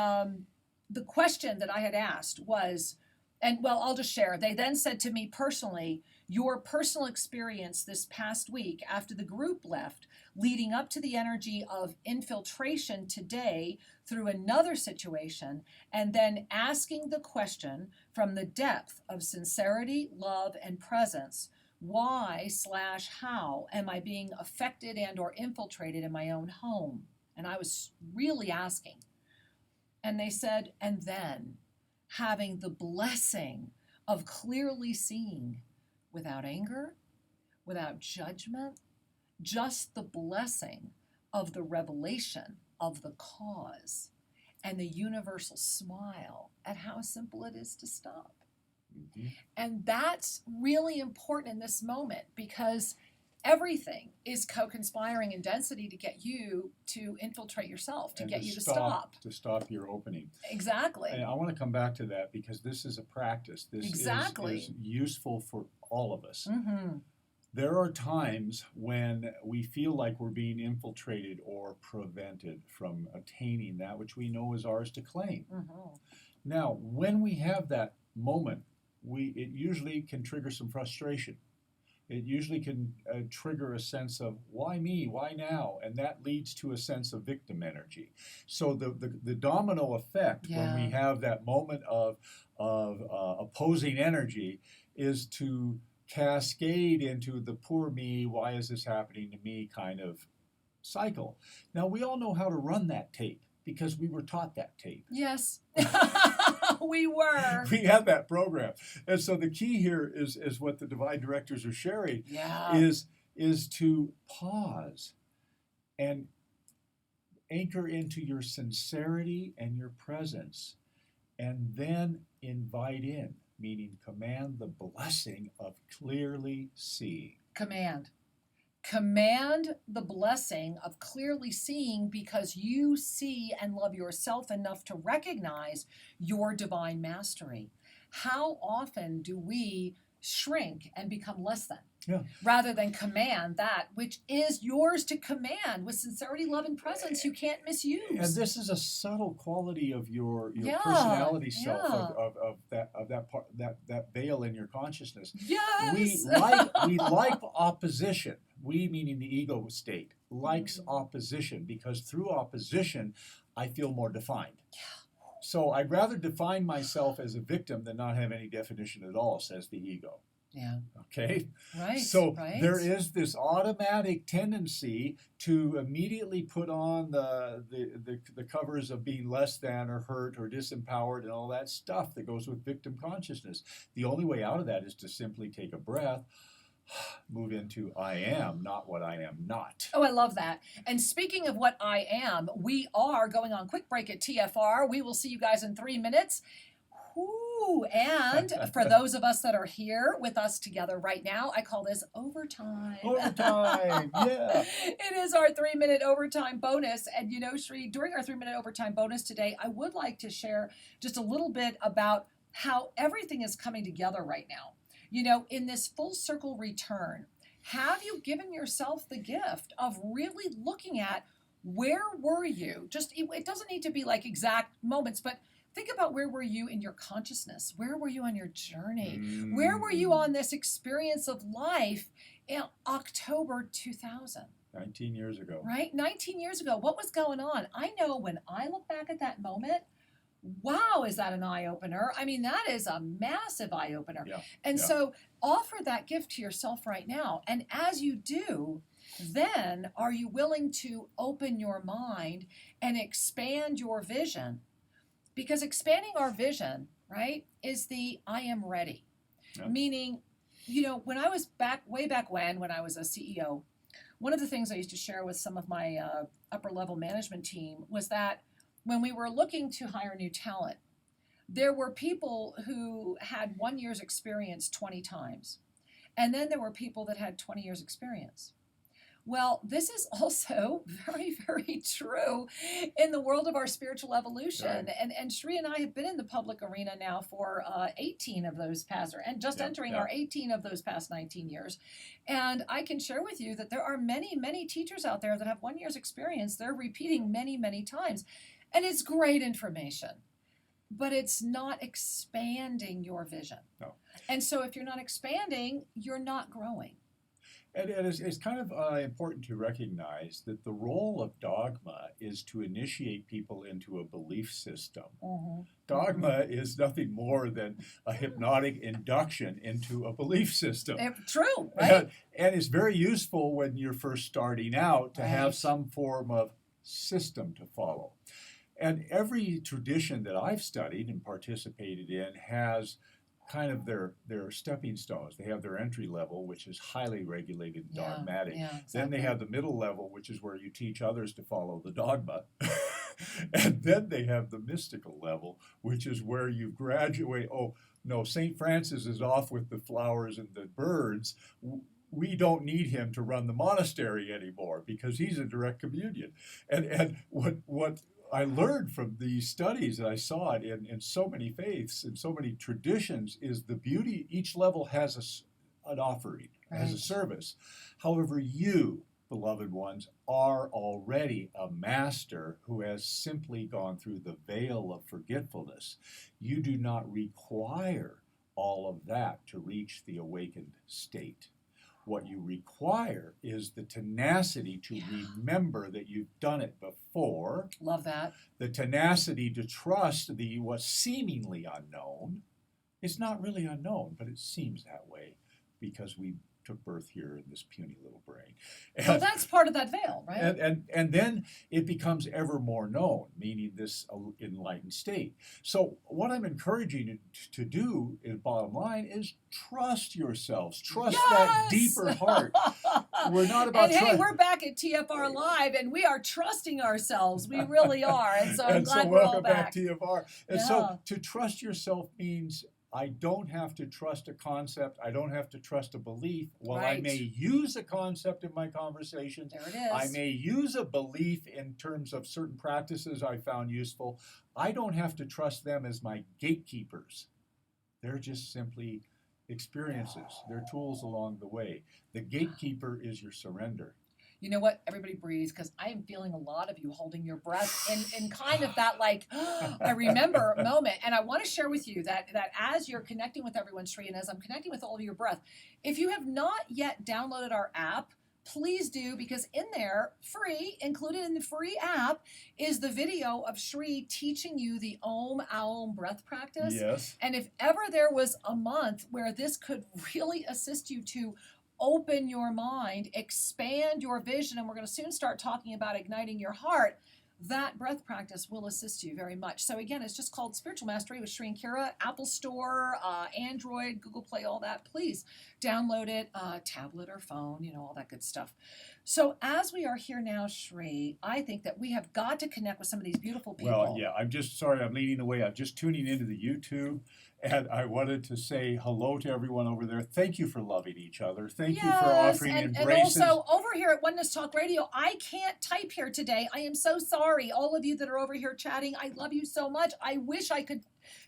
[SPEAKER 2] the question that I had asked was, and well, I'll just share. They then said to me personally, your personal experience this past week after the group left, leading up to the energy of infiltration today through another situation, and then asking the question from the depth of sincerity, love, and presence, why/how am I being affected and or infiltrated in my own home? And I was really asking. And they said, and then having the blessing of clearly seeing without anger, without judgment, just the blessing of the revelation of the cause and the universal smile at how simple it is to stop. Mm-hmm. And that's really important in this moment, because everything is co-conspiring in density to get you to infiltrate yourself, to
[SPEAKER 1] And
[SPEAKER 2] get you to stop.
[SPEAKER 1] To stop your opening.
[SPEAKER 2] Exactly.
[SPEAKER 1] And I want to come back to that because this is a practice. This is useful for all of us.
[SPEAKER 2] Mm-hmm.
[SPEAKER 1] There are times when we feel like we're being infiltrated or prevented from attaining that which we know is ours to claim.
[SPEAKER 2] Mm-hmm.
[SPEAKER 1] Now, when we have that moment, it usually can trigger some frustration. It usually can trigger a sense of, why me, why now? And that leads to a sense of victim energy. So the domino effect when we have that moment of opposing energy is to cascade into the poor me, why is this happening to me kind of cycle. Now, we all know how to run that tape because we were taught that tape.
[SPEAKER 2] Yes. We were.
[SPEAKER 1] We had that program. And so the key here is what the divine directors are sharing is to pause and anchor into your sincerity and your presence, and then invite in, meaning command the blessing of clearly seeing.
[SPEAKER 2] Command the blessing of clearly seeing, because you see and love yourself enough to recognize your divine mastery. How often do we shrink and become less than?
[SPEAKER 1] Yeah.
[SPEAKER 2] Rather than command that which is yours to command with sincerity, love, and presence you can't misuse.
[SPEAKER 1] And this is a subtle quality of your personality self, of that veil in your consciousness.
[SPEAKER 2] Yes.
[SPEAKER 1] We like opposition. We, meaning the ego state, likes opposition, because through opposition I feel more defined. So I'd rather define myself as a victim than not have any definition at all, says the ego.
[SPEAKER 2] Yeah.
[SPEAKER 1] Okay?
[SPEAKER 2] Right.
[SPEAKER 1] So there is this automatic tendency to immediately put on the covers of being less than or hurt or disempowered and all that stuff that goes with victim consciousness. The only way out of that is to simply take a breath, move into I am, not what I am not.
[SPEAKER 2] Oh, I love that. And speaking of what I am, we are going on quick break at TFR. We will see you guys in 3 minutes. Ooh, and for those of us that are here with us together right now, I call this overtime.
[SPEAKER 1] Overtime, yeah.
[SPEAKER 2] It is our 3-minute overtime bonus. And you know, Sri, during our 3-minute overtime bonus today, I would like to share just a little bit about how everything is coming together right now. You know, in this full circle return, have you given yourself the gift of really looking at where were you? Just, it doesn't need to be like exact moments, but think about where were you in your consciousness? Where were you on your journey? Where were you on this experience of life in October 2000?
[SPEAKER 1] 19 years ago.
[SPEAKER 2] Right? 19 years ago. What was going on? I know when I look back at that moment, wow, is that an eye-opener? I mean, that is a massive eye-opener.
[SPEAKER 1] Yeah.
[SPEAKER 2] And so offer that gift to yourself right now. And as you do, then are you willing to open your mind and expand your vision? Because expanding our vision, right, is the I am ready. Yeah. Meaning, you know, when I was way back when I was a CEO, one of the things I used to share with some of my upper level management team was that when we were looking to hire new talent, there were people who had 1 year's experience 20 times. And then there were people that had 20 years experience. Well, this is also very, very true in the world of our spiritual evolution. Right. And Sri and I have been in the public arena now for 18 of those past, entering our 18 of those past 19 years. And I can share with you that there are many, many teachers out there that have 1 year's experience. They're repeating many, many times. And it's great information, but it's not expanding your vision. No. And so if you're not expanding, you're not growing.
[SPEAKER 1] And it's kind of important to recognize that the role of dogma is to initiate people into a belief system. Mm-hmm. Dogma is nothing more than a hypnotic induction into a belief system.
[SPEAKER 2] True, right?
[SPEAKER 1] And it's very useful when you're first starting out to have some form of system to follow. And every tradition that I've studied and participated in has kind of their stepping stones. They have their entry level, which is highly regulated and dogmatic. Yeah, exactly. Then they have the middle level, which is where you teach others to follow the dogma. And then they have the mystical level, which is where you graduate. Oh, no, St. Francis is off with the flowers and the birds. we don't need him to run the monastery anymore because he's a direct communion. And what I learned from these studies, and I saw it in so many faiths and so many traditions, is the beauty. Each level has an offering, has a service. However, you, beloved ones, are already a master who has simply gone through the veil of forgetfulness. You do not require all of that to reach the awakened state. What you require is the tenacity to remember that you've done it before.
[SPEAKER 2] Love that.
[SPEAKER 1] The tenacity to trust the what's seemingly unknown. It's not really unknown, but it seems that way because we took birth here in this puny little brain.
[SPEAKER 2] Well, that's part of that veil, right?
[SPEAKER 1] And then it becomes ever more known, meaning this enlightened state. So what I'm encouraging you to do, in bottom line, is trust yourselves. Trust that deeper heart. We're not about.
[SPEAKER 2] And hey, we're back at TFR Live, and we are trusting ourselves. We really are, and so I'm glad we're all back.
[SPEAKER 1] Welcome back, TFR. And so to trust yourself means I don't have to trust a concept. I don't have to trust a belief. While I may use a concept in my conversations,
[SPEAKER 2] there it is.
[SPEAKER 1] I may use a belief in terms of certain practices I found useful. I don't have to trust them as my gatekeepers. They're just simply experiences. They're tools along the way. The gatekeeper is your surrender.
[SPEAKER 2] You know what? Everybody breathes, because I am feeling a lot of you holding your breath in kind of that, like, I remember moment. And I want to share with you that as you're connecting with everyone, Sri, and as I'm connecting with all of your breath, if you have not yet downloaded our app, please do, because in there, free, included in the free app, is the video of Sri teaching you the Om Aum breath practice.
[SPEAKER 1] Yes.
[SPEAKER 2] And if ever there was a month where this could really assist you to open your mind, expand your vision, and we're going to soon start talking about igniting your heart, that breath practice will assist you very much. So again, it's just called Spiritual Mastery with Sri and Kira, Apple Store, Android, Google Play, all that. Please download it, tablet or phone, all that good stuff. So as we are here now, Sri, I think that we have got to connect with some of these beautiful people.
[SPEAKER 1] Well, yeah, I'm just sorry I'm leading the way. I'm just tuning into the YouTube, and I wanted to say hello to everyone over there. Thank you for loving each other. Thank you for offering embraces.
[SPEAKER 2] And also, over here at Oneness Talk Radio, I can't type here today. I am so sorry. All of you that are over here chatting, I love you so much. I wish I could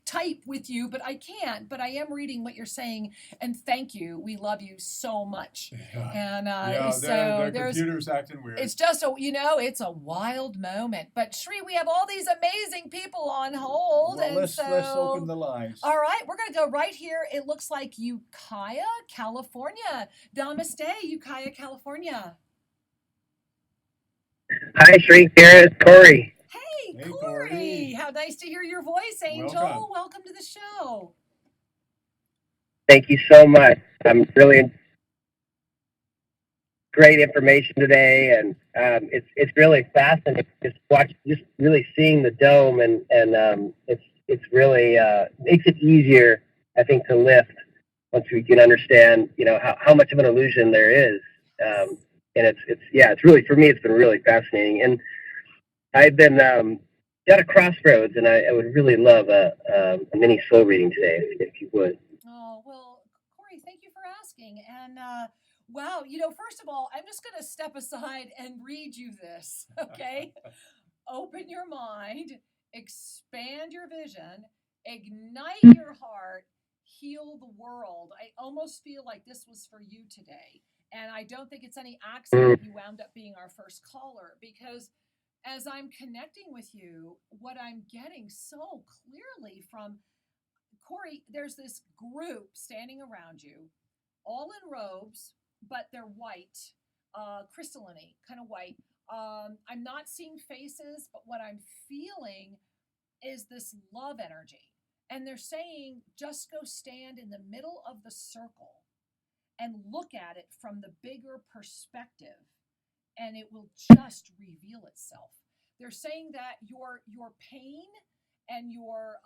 [SPEAKER 2] type with you, but I can't. But I am reading what you're saying, and thank you. We love you so much.
[SPEAKER 1] Yeah.
[SPEAKER 2] And so
[SPEAKER 1] their computer's acting weird.
[SPEAKER 2] It's just it's a wild moment. But Sri, we have all these amazing people on hold.
[SPEAKER 1] Well,
[SPEAKER 2] and
[SPEAKER 1] let's open the lines.
[SPEAKER 2] All right, we're going to go right here. It looks like Ukiah, California. Namaste, Ukiah, California.
[SPEAKER 3] Hi, Sri, Kara, it's Corey.
[SPEAKER 2] Hey, Corey. How nice to hear your voice, Angel. Welcome to the show.
[SPEAKER 3] Thank you so much. I'm really great information today, and it's really fascinating. Just really seeing the dome, and it's really makes it easier, I think, to lift once we can understand, how much of an illusion there is. And it's really, for me, it's been really fascinating. And I've been at a crossroads, and I would really love a mini soul reading today, if you would.
[SPEAKER 2] Oh, well, Corey, thank you for asking. And wow, first of all, I'm just going to step aside and read you this, okay? Open your mind, expand your vision, ignite your heart, heal the world. I almost feel like this was for you today. And I don't think it's any accident you wound up being our first caller, because as I'm connecting with you, what I'm getting so clearly from Corey, there's this group standing around you, all in robes, but they're white, crystalline-y, kind of white. I'm not seeing faces, but what I'm feeling is this love energy. And they're saying, just go stand in the middle of the circle and look at it from the bigger perspective, and it will just reveal itself. They're saying that your pain and your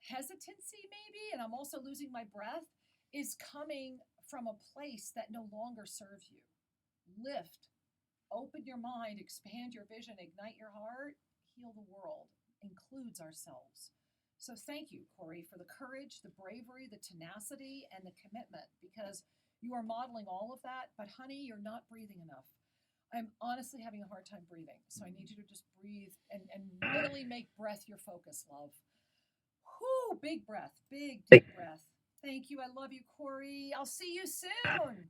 [SPEAKER 2] hesitancy, maybe, and I'm also losing my breath, is coming from a place that no longer serves you. Lift, open your mind, expand your vision, ignite your heart, heal the world, includes ourselves. So thank you, Corey, for the courage, the bravery, the tenacity, and the commitment, because you are modeling all of that. But honey, you're not breathing enough. I'm honestly having a hard time breathing. So I need you to just breathe and really make breath your focus, love. Whoo, big breath, big deep breath. Thank you. I love you, Corey. I'll see you soon.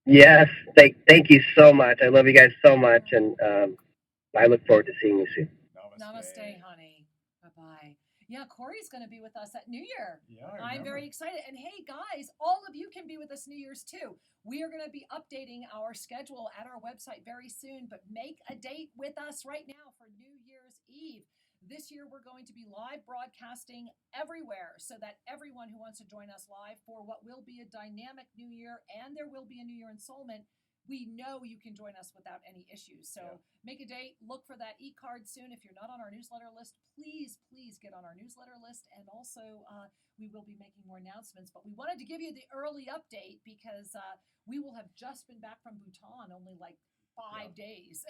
[SPEAKER 3] Yes, thank you so much. I love you guys so much, and I look forward to seeing you soon.
[SPEAKER 2] Namaste, honey. Bye-bye. Yeah, Corey's going to be with us at New Year.
[SPEAKER 1] Yeah,
[SPEAKER 2] I'm very excited. And hey, guys, all of you can be with us New Year's too. We are going to be updating our schedule at our website very soon, but make a date with us right now for New Year's Eve. This year, we're going to be live broadcasting everywhere so that everyone who wants to join us live for what will be a dynamic New Year, and there will be a New Year installment, we know you can join us without any issues. So make a date, look for that e-card soon. If you're not on our newsletter list, please get on our newsletter list. And also, we will be making more announcements. But we wanted to give you the early update because we will have just been back from Bhutan only like 5 days.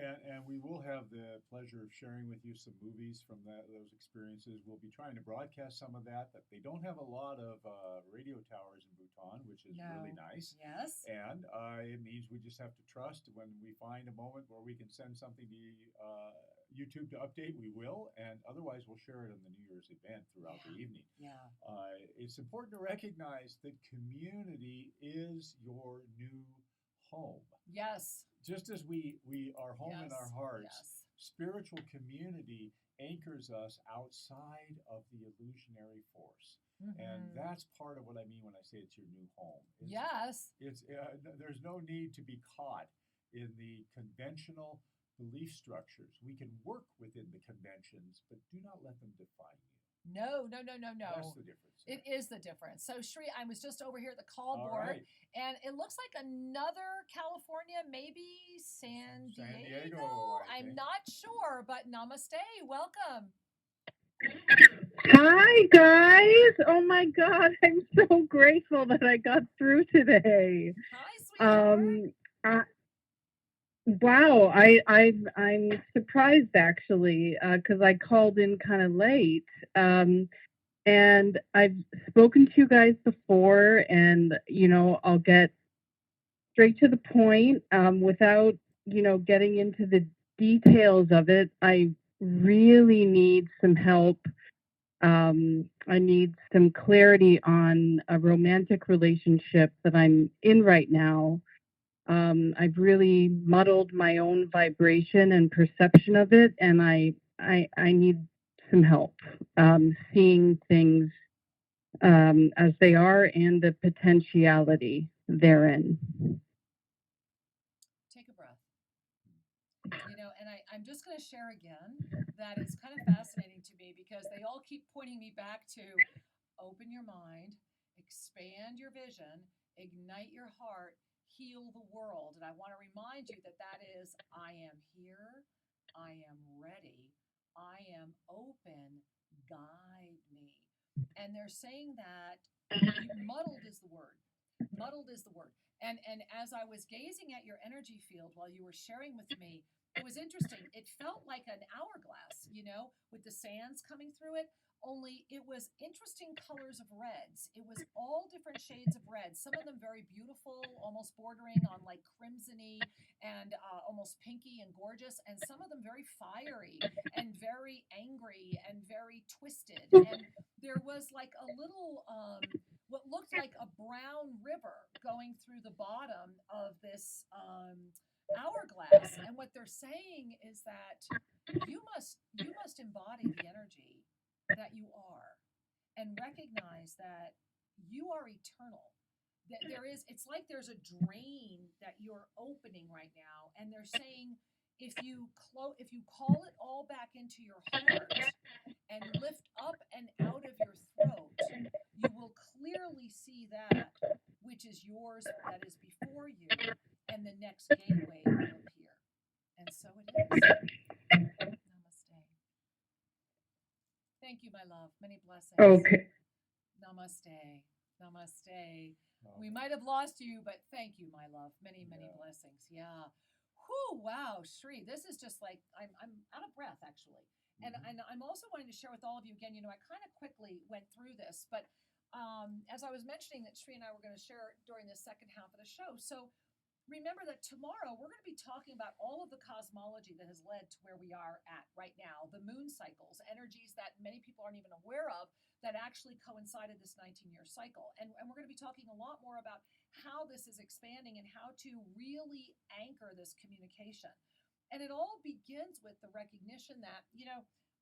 [SPEAKER 1] and we will have the pleasure of sharing with you some movies from those experiences. We'll be trying to broadcast some of that, but they don't have a lot of radio towers in Bhutan, which is really nice.
[SPEAKER 2] Yes.
[SPEAKER 1] And it means we just have to trust when we find a moment where we can send something to YouTube to update, we will, and otherwise we'll share it on the New Year's event throughout the evening.
[SPEAKER 2] Yeah.
[SPEAKER 1] It's important to recognize that community is your new home.
[SPEAKER 2] Yes.
[SPEAKER 1] Just as we are home in our hearts, spiritual community anchors us outside of the illusionary force. And that's part of what I mean when I say it's your new home. It's there's no need to be caught in the conventional belief structures. We can work within the conventions, but do not let them define you.
[SPEAKER 2] No.
[SPEAKER 1] That's the difference.
[SPEAKER 2] It is the difference. So, Shri, I was just over here at the call board, and it looks like another California, maybe San Diego. I'm not sure, but namaste. Welcome.
[SPEAKER 4] Hi, guys. Oh, my God. I'm so grateful that I got through today.
[SPEAKER 2] Hi, sweetheart.
[SPEAKER 4] Wow, I'm surprised actually because I called in kind of late, and I've spoken to you guys before, and I'll get straight to the point without getting into the details of it. I really need some help. I need some clarity on a romantic relationship that I'm in right now. I've really muddled my own vibration and perception of it, and I need some help seeing things as they are and the potentiality therein.
[SPEAKER 2] Take a breath. And I'm just going to share again that it's kind of fascinating to me because they all keep pointing me back to open your mind, expand your vision, ignite your heart, heal the world. And I want to remind you that is, I am here, I am ready, I am open, guide me. And they're saying that muddled is the word. Muddled is the word. And as I was gazing at your energy field while you were sharing with me, it was interesting. It felt like an hourglass, with the sands coming through it. Only it was interesting colors of reds. It was all different shades of red. Some of them very beautiful, almost bordering on like crimsony and almost pinky and gorgeous. And some of them very fiery and very angry and very twisted. And there was like a little, what looked like a brown river going through the bottom of this hourglass. And what they're saying is that you must embody the energy that you are and recognize that you are eternal, that it's like there's a drain that you're opening right now, and they're saying if you call it all back into your heart and lift up and out of your throat, you will clearly see that which is yours, that is before you, and the next gateway will appear. And so it is. Thank you, my love. Many blessings.
[SPEAKER 4] Okay.
[SPEAKER 2] Namaste. Namaste. We might have lost you, but thank you, my love. Many blessings. Yeah. Whew, wow, Shri, this is just like I'm out of breath actually. And
[SPEAKER 1] Mhm.
[SPEAKER 2] I'm also wanting to share with all of you again. I kind of quickly went through this, but as I was mentioning that Shri and I were going to share during the second half of the show. So remember that tomorrow we're going to be talking about all of the cosmology that has led to where we are at right now, the moon cycles, energies that many people aren't even aware of that actually coincided this 19-year cycle. And we're going to be talking a lot more about how this is expanding and how to really anchor this communication. And it all begins with the recognition that,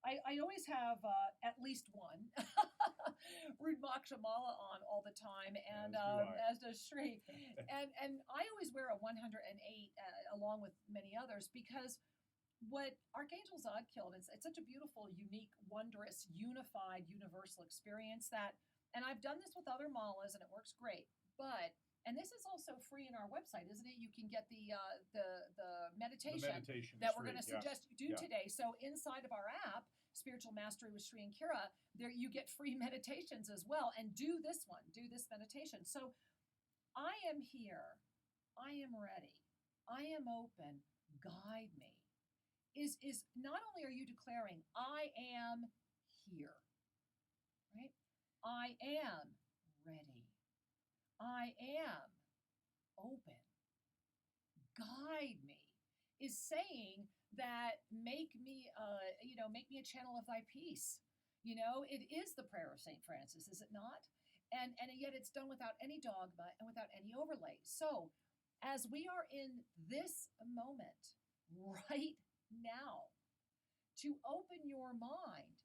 [SPEAKER 2] I always have at least one Rudmakshamala on all the time, and as does Shri. And I always wear a 108 along with many others because what Archangel Zadkiel, it's such a beautiful, unique, wondrous, unified, universal experience that, and I've done this with other malas and it works great, but and this is also free in our website, isn't it? You can get the meditation, that we're going to suggest you do today. So inside of our app, Spiritual Mastery with Shri and Kira, there you get free meditations as well. And do this one, do this meditation. So I am here, I am ready, I am open, guide me. Is not only are you declaring, I am here, right? I am ready. I am open. Guide me is saying that make me a channel of thy peace. It is the prayer of St. Francis, is it not? And yet it's done without any dogma and without any overlay. So as we are in this moment right now, to open your mind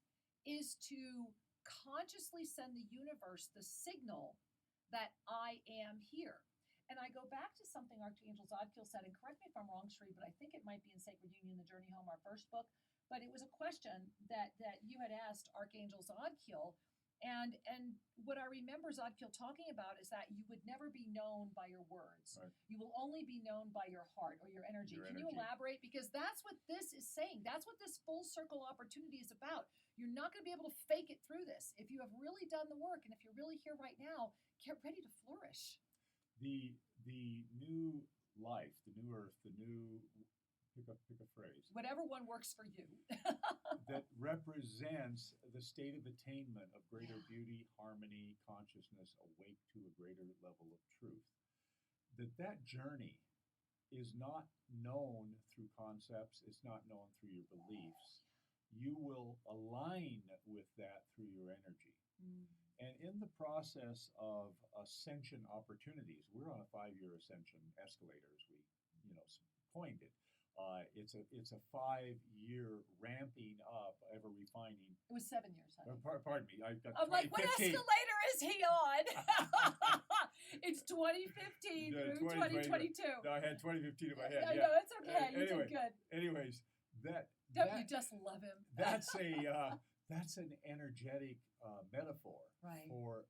[SPEAKER 2] is to consciously send the universe the signal that I am here. And I go back to something Archangel Zadkiel said, and correct me if I'm wrong, Shri, but I think it might be in Sacred Union, The Journey Home, our first book, but it was a question that you had asked Archangel Zadkiel. And what I remember Zadkiel talking about is that you would never be known by your words. Right. You will only be known by your heart or your energy. Can you elaborate? Because that's what this is saying. That's what this full circle opportunity is about. You're not going to be able to fake it through this. If you have really done the work and if you're really here right now, get ready to flourish.
[SPEAKER 1] The new life, the new earth, the new pick a phrase.
[SPEAKER 2] Whatever one works for you.
[SPEAKER 1] That represents the state of attainment of greater beauty, harmony, consciousness, awake to a greater level of truth. That journey is not known through concepts, it's not known through your beliefs. You will align with that through your energy. Mm. And in the process of ascension opportunities, we're on a 5-year ascension escalator, as we coined it. It's a 5-year ramping up, ever refining.
[SPEAKER 2] It was 7 years.
[SPEAKER 1] Pardon me.
[SPEAKER 2] I'm like, what escalator is he on? It's 2015 through 2022.
[SPEAKER 1] No, I had 2015 in my head.
[SPEAKER 2] I know, it's okay. You did good.
[SPEAKER 1] Anyways,
[SPEAKER 2] you just love him?
[SPEAKER 1] That's an energetic metaphor for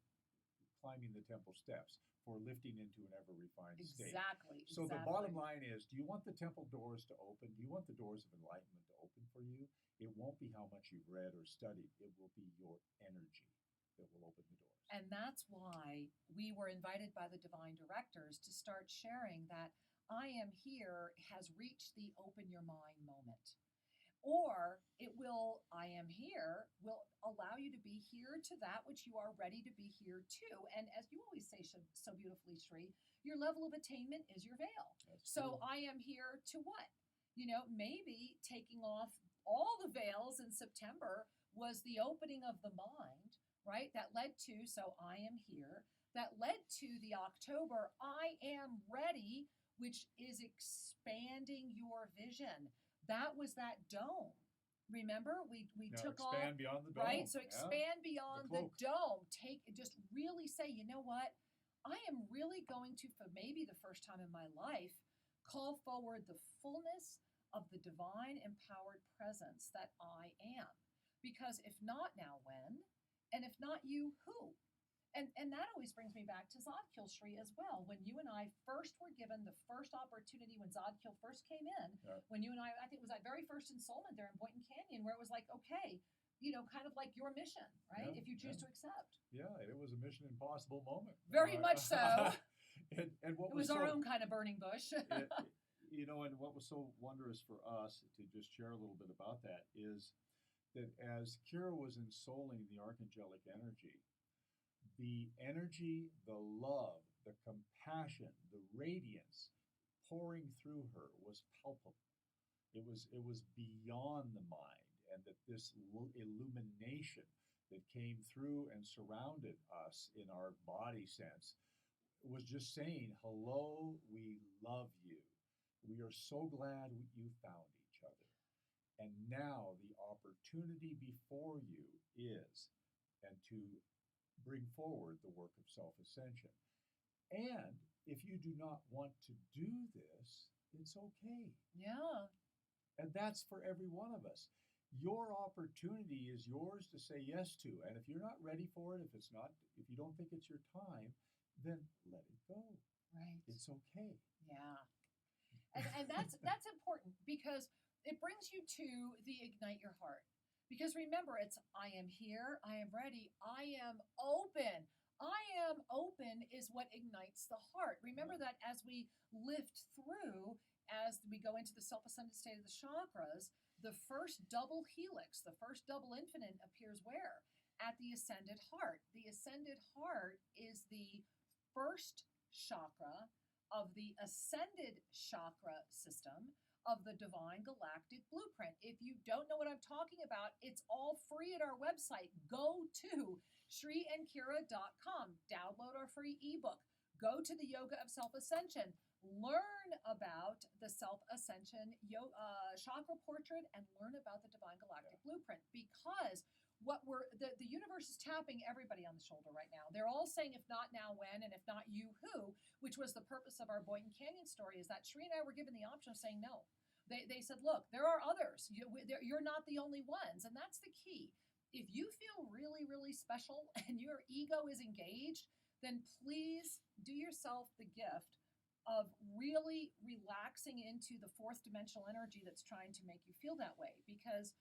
[SPEAKER 1] climbing the temple steps, for lifting into an ever-refined state.
[SPEAKER 2] Exactly.
[SPEAKER 1] So the bottom line is, do you want the temple doors to open? Do you want the doors of enlightenment to open for you? It won't be how much you've read or studied. It will be your energy that will open the doors.
[SPEAKER 2] And that's why we were invited by the divine directors to start sharing that I am here has reached the open your mind moment. Or I am here will allow you to be here to that which you are ready to be here to. And as you always say so beautifully, Shri, your level of attainment is your veil. So I am here to what? Maybe taking off all the veils in September was the opening of the mind, right? That led to, so I am here. That led to the October, I am ready, which is expanding your vision. That was that dome. Remember, we took off.
[SPEAKER 1] Expand beyond the dome.
[SPEAKER 2] Right? So expand beyond the dome. Just really say, you know what? I am really going to, for maybe the first time in my life, call forward the fullness of the divine empowered presence that I am. Because if not now, when? And if not you, who? And that always brings me back to Zadkiel, Shri, as well. When you and I first were given the first opportunity when Zadkiel first came in, when you and I think it was that very first ensoulment there in Boynton Canyon, where it was like, okay, kind of like your mission, right? If you choose to accept.
[SPEAKER 1] Yeah, it was a Mission Impossible moment.
[SPEAKER 2] Very much so.
[SPEAKER 1] And what
[SPEAKER 2] it was our own kind of burning bush.
[SPEAKER 1] you know, and what was so wondrous for us to just share a little bit about that is that as Kira was ensouling the archangelic energy, the love, the compassion, the radiance pouring through her was palpable. It was beyond the mind, and that this illumination that came through and surrounded us in our body sense was just saying, hello, we love you. We are so glad you found each other. And now the opportunity before you is, and to bring forward the work of self-ascension. And if you do not want to do this, it's okay.
[SPEAKER 2] Yeah.
[SPEAKER 1] And that's for every one of us. Your opportunity is yours to say yes to. And if you're not ready for it, if you don't think it's your time, then let it go.
[SPEAKER 2] Right.
[SPEAKER 1] It's okay.
[SPEAKER 2] Yeah. And that's important, because it brings you to the ignite your heart. Because remember, it's I am here, I am ready, I am open. I am open is what ignites the heart. Remember that as we lift through, as we go into the self-ascended state of the chakras, the first double helix, the first double infinite appears where? At the ascended heart. The ascended heart is the first chakra of the ascended chakra system of the divine galactic blueprint. If you don't know what I'm talking about, it's all free at our website. Go to ShriandKira.com, download our free ebook, go to the Yoga of Self-Ascension, learn about the Self-Ascension chakra portrait, and learn about the divine galactic blueprint, because the universe is tapping everybody on the shoulder right now. They're all saying, if not now, when, and if not you, who, which was the purpose of our Boynton Canyon story, is that Shri and I were given the option of saying no. They said, look, there are others. You're not the only ones. And that's the key. If you feel really, really special and your ego is engaged, then please do yourself the gift of really relaxing into the fourth dimensional energy that's trying to make you feel that way, because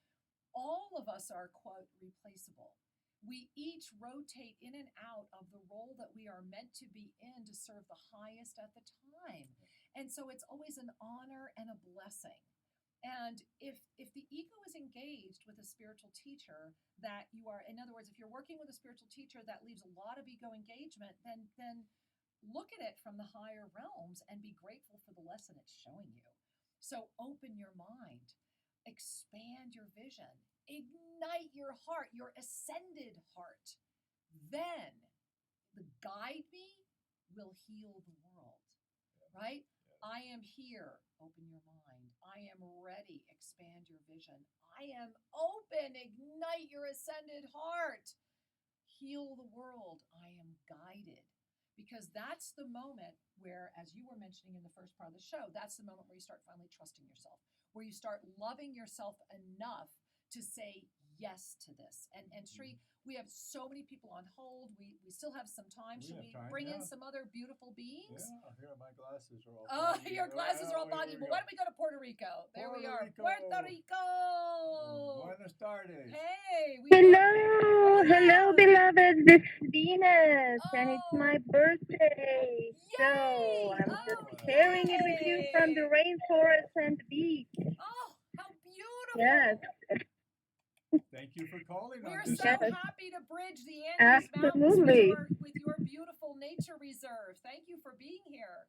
[SPEAKER 2] all of us are, quote, replaceable. We each rotate in and out of the role that we are meant to be in to serve the highest at the time. And so it's always an honor and a blessing. And if the ego is engaged with a spiritual teacher that you are, in other words, if you're working with a spiritual teacher that leaves a lot of ego engagement, then look at it from the higher realms and be grateful for the lesson it's showing you. So open your mind. Expand your vision, ignite your heart, your ascended heart. Then the guide me will heal the world, right? I am here, open your mind. I am ready, expand your vision. I am open, ignite your ascended heart. Heal the world, I am guided. Because that's the moment where, as you were mentioning in the first part of the show, that's the moment where you start finally trusting yourself, where you start loving yourself enough to say yes to this. And Shri, we have so many people on hold. We still have some time. Should we bring in some other beautiful beings?
[SPEAKER 1] Yeah, here my glasses are all
[SPEAKER 2] foggy. Your glasses are all foggy. But why don't we go to Puerto Rico? There we are. Puerto Rico.
[SPEAKER 1] Buenas tardes.
[SPEAKER 2] Hey.
[SPEAKER 4] Hello, beloved. This is Venus, and it's my birthday.
[SPEAKER 2] Yay!
[SPEAKER 4] So I'm just sharing it with you from the rainforest and the beach.
[SPEAKER 2] Oh, how beautiful.
[SPEAKER 4] Yes.
[SPEAKER 1] Thank you for calling.
[SPEAKER 2] We're so happy to bridge the Andes Mountains with your beautiful nature reserve. Thank you for being here.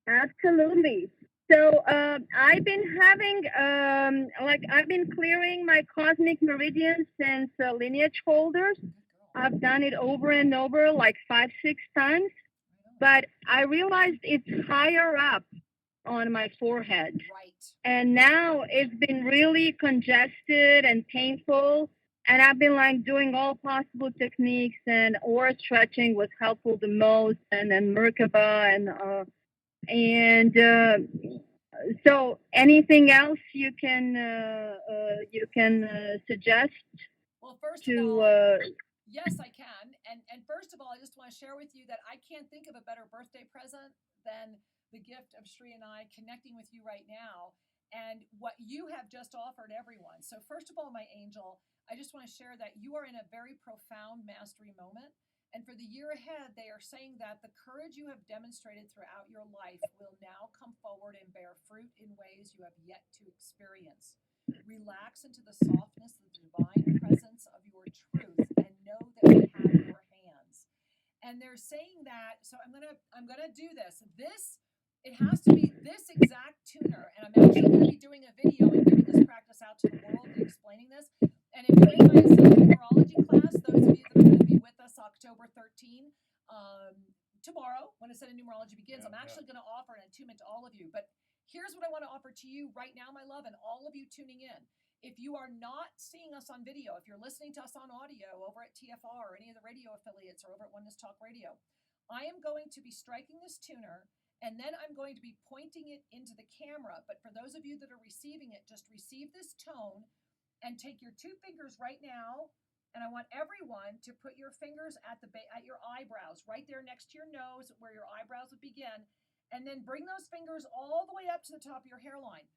[SPEAKER 4] Absolutely. So I've been having, I've been clearing my cosmic meridians since lineage holders. I've done it over and over, like 5-6 times. But I realized it's higher up on my forehead.
[SPEAKER 2] Right.
[SPEAKER 4] And now it's been really congested and painful. And I've been doing all possible techniques, and aura stretching was helpful the most, and then Merkaba and so anything else you can suggest?
[SPEAKER 2] Well, first of all, yes, I can. And first of all, I just want to share with you that I can't think of a better birthday present than the gift of Shri and I connecting with you right now and what you have just offered everyone. So first of all, my angel, I just want to share that you are in a very profound mastery moment. And for the year ahead, they are saying that the courage you have demonstrated throughout your life will now come forward and bear fruit in ways you have yet to experience. Relax into the softness of the divine presence of your truth and know that we have your hands. And they're saying that, so I'm gonna do this. It has to be this exact tuner, and I'm actually gonna be doing a video and giving this practice out to the world and explaining this. And if you're in my ascended numerology class, those of you that are going to be with us October 13, tomorrow when Ascended Numerology begins, I'm actually going to offer an attunement to all of you. But here's what I want to offer to you right now, my love, and all of you tuning in. If you are not seeing us on video, if you're listening to us on audio over at TFR or any of the radio affiliates or over at Oneness Talk Radio, I am going to be striking this tuner, and then I'm going to be pointing it into the camera. But for those of you that are receiving it, just receive this tone and take your two fingers right now, and I want everyone to put your fingers at your eyebrows, right there next to your nose where your eyebrows would begin, and then bring those fingers all the way up to the top of your hairline.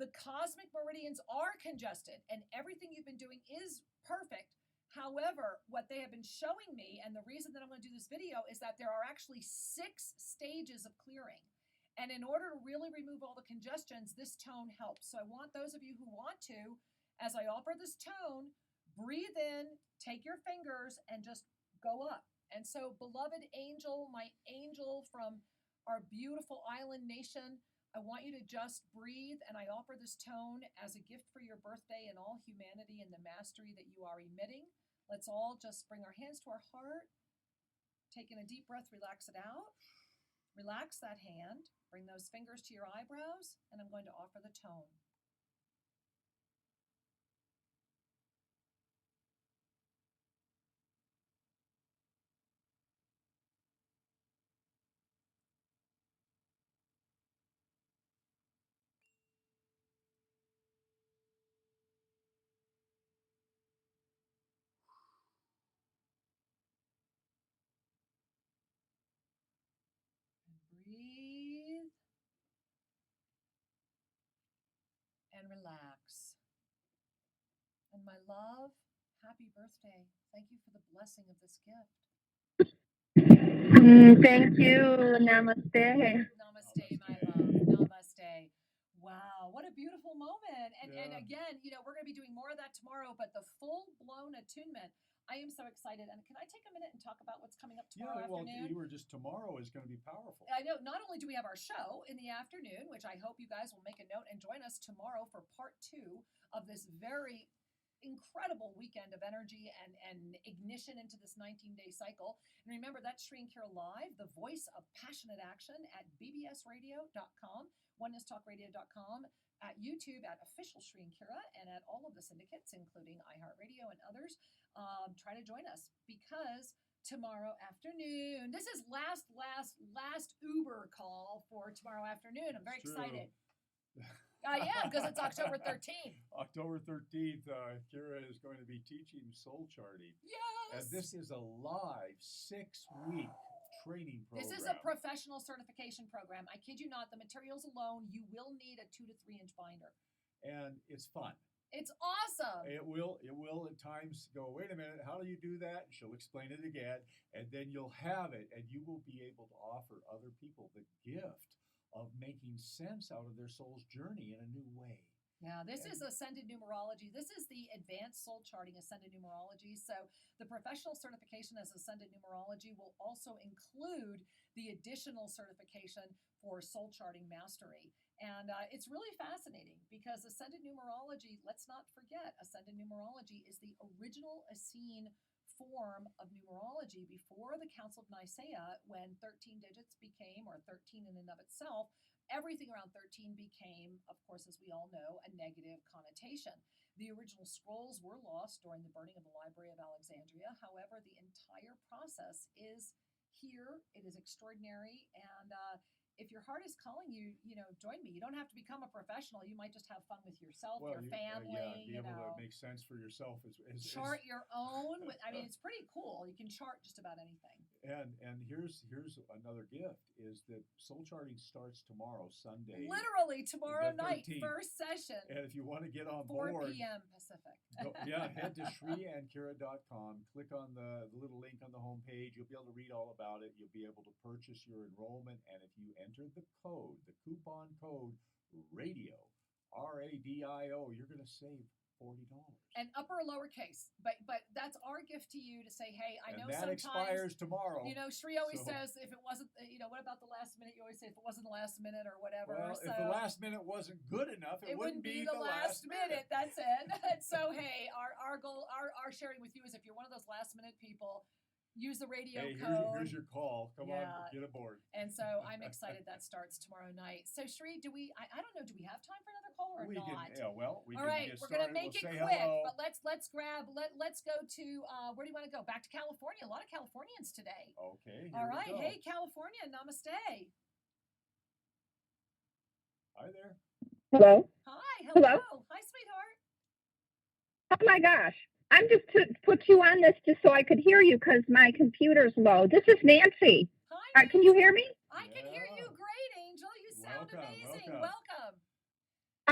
[SPEAKER 2] The cosmic meridians are congested, and everything you've been doing is perfect. However, what they have been showing me, and the reason that I'm going to do this video, is that there are actually 6 stages of clearing. And in order to really remove all the congestions, this tone helps. So I want those of you who want to, as I offer this tone, breathe in, take your fingers, and just go up. And so, beloved angel, my angel from our beautiful island nation, I want you to just breathe, and I offer this tone as a gift for your birthday and all humanity and the mastery that you are emitting. Let's all just bring our hands to our heart, take in a deep breath, relax it out. Relax that hand, bring those fingers to your eyebrows, and I'm going to offer the tone. Breathe and relax. And my love, happy birthday. Thank you for the blessing of this gift.
[SPEAKER 4] Thank you. Namaste.
[SPEAKER 2] Namaste, my love. Namaste. Wow, what a beautiful moment. And again, we're going to be doing more of that tomorrow, but the full-blown attunement, I am so excited. And can I take a minute and talk about what's coming up tomorrow afternoon?
[SPEAKER 1] You were just tomorrow is going to be powerful.
[SPEAKER 2] I know. Not only do we have our show in the afternoon, which I hope you guys will make a note and join us tomorrow for part 2 of this very incredible weekend of energy and ignition into this 19-day cycle. And remember, that's Sri and Kira Live, the voice of passionate action, at bbsradio.com, onenesstalkradio.com, at YouTube at official Sri and Kira, and at all of the syndicates, including iHeartRadio and others. Try to join us, because tomorrow afternoon, this is last Uber call for tomorrow afternoon. I'm very excited. Yeah, because it's October 13th.
[SPEAKER 1] October 13th, Kira is going to be teaching soul charting.
[SPEAKER 2] Yes.
[SPEAKER 1] And this is a live 6-week training program.
[SPEAKER 2] This is a professional certification program. I kid you not, the materials alone, you will need a 2 to 3 inch binder.
[SPEAKER 1] And it's fun.
[SPEAKER 2] It's awesome.
[SPEAKER 1] It will at times go, wait a minute, how do you do that? And she'll explain it again. And then you'll have it, and you will be able to offer other people the gift of making sense out of their soul's journey in a new way.
[SPEAKER 2] Now, this is Ascended Numerology. This is the Advanced Soul Charting Ascended Numerology. So the professional certification as Ascended Numerology will also include the additional certification for Soul Charting Mastery. And it's really fascinating, because Ascended Numerology, let's not forget, Ascended Numerology is the original Essene form of numerology before the Council of Nicaea, when 13 digits became, or 13 in and of itself, everything around 13 became, of course, as we all know, a negative connotation. The original scrolls were lost during the burning of the Library of Alexandria. However, the entire process is here. It is extraordinary. And if your heart is calling you, join me. You don't have to become a professional. You might just have fun with yourself, your family.
[SPEAKER 1] Be able to make sense for yourself.
[SPEAKER 2] Chart your own. I mean, it's pretty cool. You can chart just about anything.
[SPEAKER 1] And here's another gift is that soul charting starts tomorrow, Sunday.
[SPEAKER 2] Literally tomorrow
[SPEAKER 1] the
[SPEAKER 2] night,
[SPEAKER 1] 13th.
[SPEAKER 2] first session,
[SPEAKER 1] And if you want to get on
[SPEAKER 2] 4
[SPEAKER 1] board,
[SPEAKER 2] p.m. Pacific.
[SPEAKER 1] head to ShriAndKira.com, click on the little link on the homepage. You'll be able to read all about it. You'll be able to purchase your enrollment. And if you enter the coupon code RADIO, RADIO, you're going to save $40.
[SPEAKER 2] And upper or lowercase, but that's our gift to you to say, hey, I know
[SPEAKER 1] that
[SPEAKER 2] sometimes
[SPEAKER 1] expires tomorrow.
[SPEAKER 2] You know, Shri always
[SPEAKER 1] So-
[SPEAKER 2] says if it wasn't, what about the last minute? You always say if it wasn't the last minute or whatever.
[SPEAKER 1] Well,
[SPEAKER 2] so
[SPEAKER 1] if the last minute wasn't good enough, it wouldn't be
[SPEAKER 2] the last minute.
[SPEAKER 1] minute.
[SPEAKER 2] That's it. So hey, our goal, our sharing with you is if you're one of those last minute people, use the radio
[SPEAKER 1] Hey,
[SPEAKER 2] code.
[SPEAKER 1] here's your call. Come
[SPEAKER 2] Yeah.
[SPEAKER 1] on, get aboard.
[SPEAKER 2] And so I'm excited that starts tomorrow night. So Shri, do we? I don't know. Do we have time for another call or
[SPEAKER 1] We
[SPEAKER 2] not?
[SPEAKER 1] can, yeah, well, we
[SPEAKER 2] All
[SPEAKER 1] can
[SPEAKER 2] right,
[SPEAKER 1] get
[SPEAKER 2] we're
[SPEAKER 1] started.
[SPEAKER 2] gonna make
[SPEAKER 1] We'll
[SPEAKER 2] it
[SPEAKER 1] say
[SPEAKER 2] quick,
[SPEAKER 1] hello.
[SPEAKER 2] but let's go to where do you want to go? Back to California. A lot of Californians today.
[SPEAKER 1] Okay, here
[SPEAKER 2] All
[SPEAKER 1] we
[SPEAKER 2] right,
[SPEAKER 1] go.
[SPEAKER 2] hey California, namaste.
[SPEAKER 1] Hi there.
[SPEAKER 4] Hello.
[SPEAKER 2] Hi,
[SPEAKER 4] Hello.
[SPEAKER 2] Hi, sweetheart.
[SPEAKER 4] Oh my gosh. I'm just to put you on this just so I could hear you because my computer's low. This is Nancy.
[SPEAKER 2] Hi.
[SPEAKER 4] Can you hear me?
[SPEAKER 2] I can hear you
[SPEAKER 1] Yeah.
[SPEAKER 2] great, Angel. You sound
[SPEAKER 1] Welcome,
[SPEAKER 2] amazing.
[SPEAKER 1] welcome.
[SPEAKER 2] Welcome.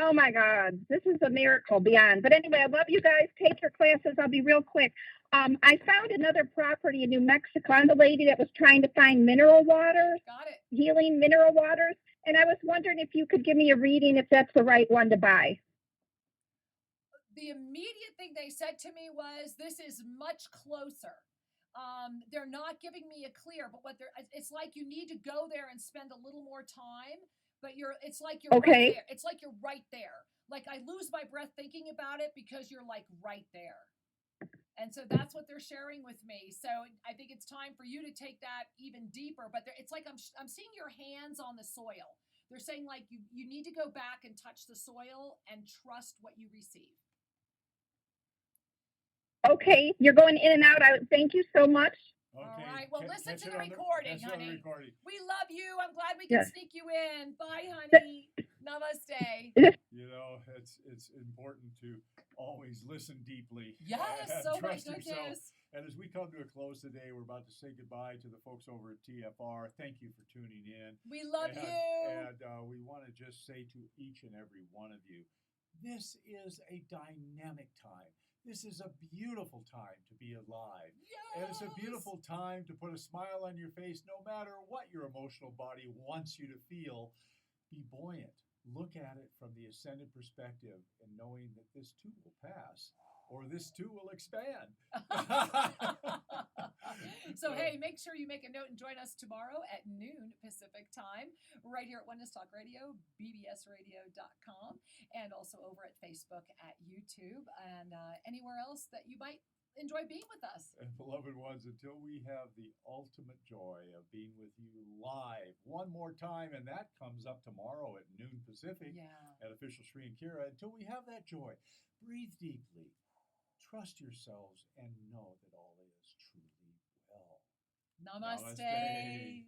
[SPEAKER 4] Oh my God. This is a miracle beyond. But anyway, I love you guys. Take your classes. I'll be real quick. I found another property in New Mexico. I'm the lady that was trying to find mineral waters,
[SPEAKER 2] Got it.
[SPEAKER 4] healing mineral waters. And I was wondering if you could give me a reading if that's the right one to buy.
[SPEAKER 2] The immediate thing they said to me was, "This is much closer." They're not giving me a clear, but it's like you need to go there and spend a little more time. But it's like you're
[SPEAKER 4] Okay.
[SPEAKER 2] right there. It's like you're right there. Like I lose my breath thinking about it because you're like right there. And so that's what they're sharing with me. So I think it's time for you to take that even deeper. But it's like I'm seeing your hands on the soil. They're saying like you need to go back and touch the soil and trust what you receive.
[SPEAKER 4] Okay. You're going in and out. Thank you so much.
[SPEAKER 1] Okay.
[SPEAKER 2] All right. Well, listen
[SPEAKER 1] catch
[SPEAKER 2] to
[SPEAKER 1] it
[SPEAKER 2] the
[SPEAKER 1] on
[SPEAKER 2] recording,
[SPEAKER 1] catch it on the
[SPEAKER 2] honey.
[SPEAKER 1] recording.
[SPEAKER 2] We love you. I'm glad we could
[SPEAKER 4] Yes.
[SPEAKER 2] sneak you in. Bye, honey. Namaste.
[SPEAKER 1] You know, it's important to always listen deeply.
[SPEAKER 2] Yes.
[SPEAKER 1] and
[SPEAKER 2] Oh my
[SPEAKER 1] trust yourself.
[SPEAKER 2] goodness.
[SPEAKER 1] And as we come to a close today, we're about to say goodbye to the folks over at TFR. Thank you for tuning in.
[SPEAKER 2] We love
[SPEAKER 1] and,
[SPEAKER 2] you.
[SPEAKER 1] And we want to just say to each and every one of you, this is a dynamic time. This is a beautiful time to be alive. And it's a
[SPEAKER 2] Yes.
[SPEAKER 1] beautiful time to put a smile on your face no matter what your emotional body wants you to feel. Be buoyant. Look at it from the ascended perspective and knowing that this too will pass or this too will expand.
[SPEAKER 2] So, hey, make sure you make a note and join us tomorrow at noon Pacific time, right here at Oneness Talk Radio, bbsradio.com, and also over at Facebook, at YouTube, and anywhere else that you might enjoy being with us.
[SPEAKER 1] And beloved ones, until we have the ultimate joy of being with you live one more time, and that comes up tomorrow at noon Pacific
[SPEAKER 2] Yeah.
[SPEAKER 1] at Official Shri and Kira, until we have that joy, breathe deeply, trust yourselves, and know that all is truly well.
[SPEAKER 2] Namaste.
[SPEAKER 1] Namaste.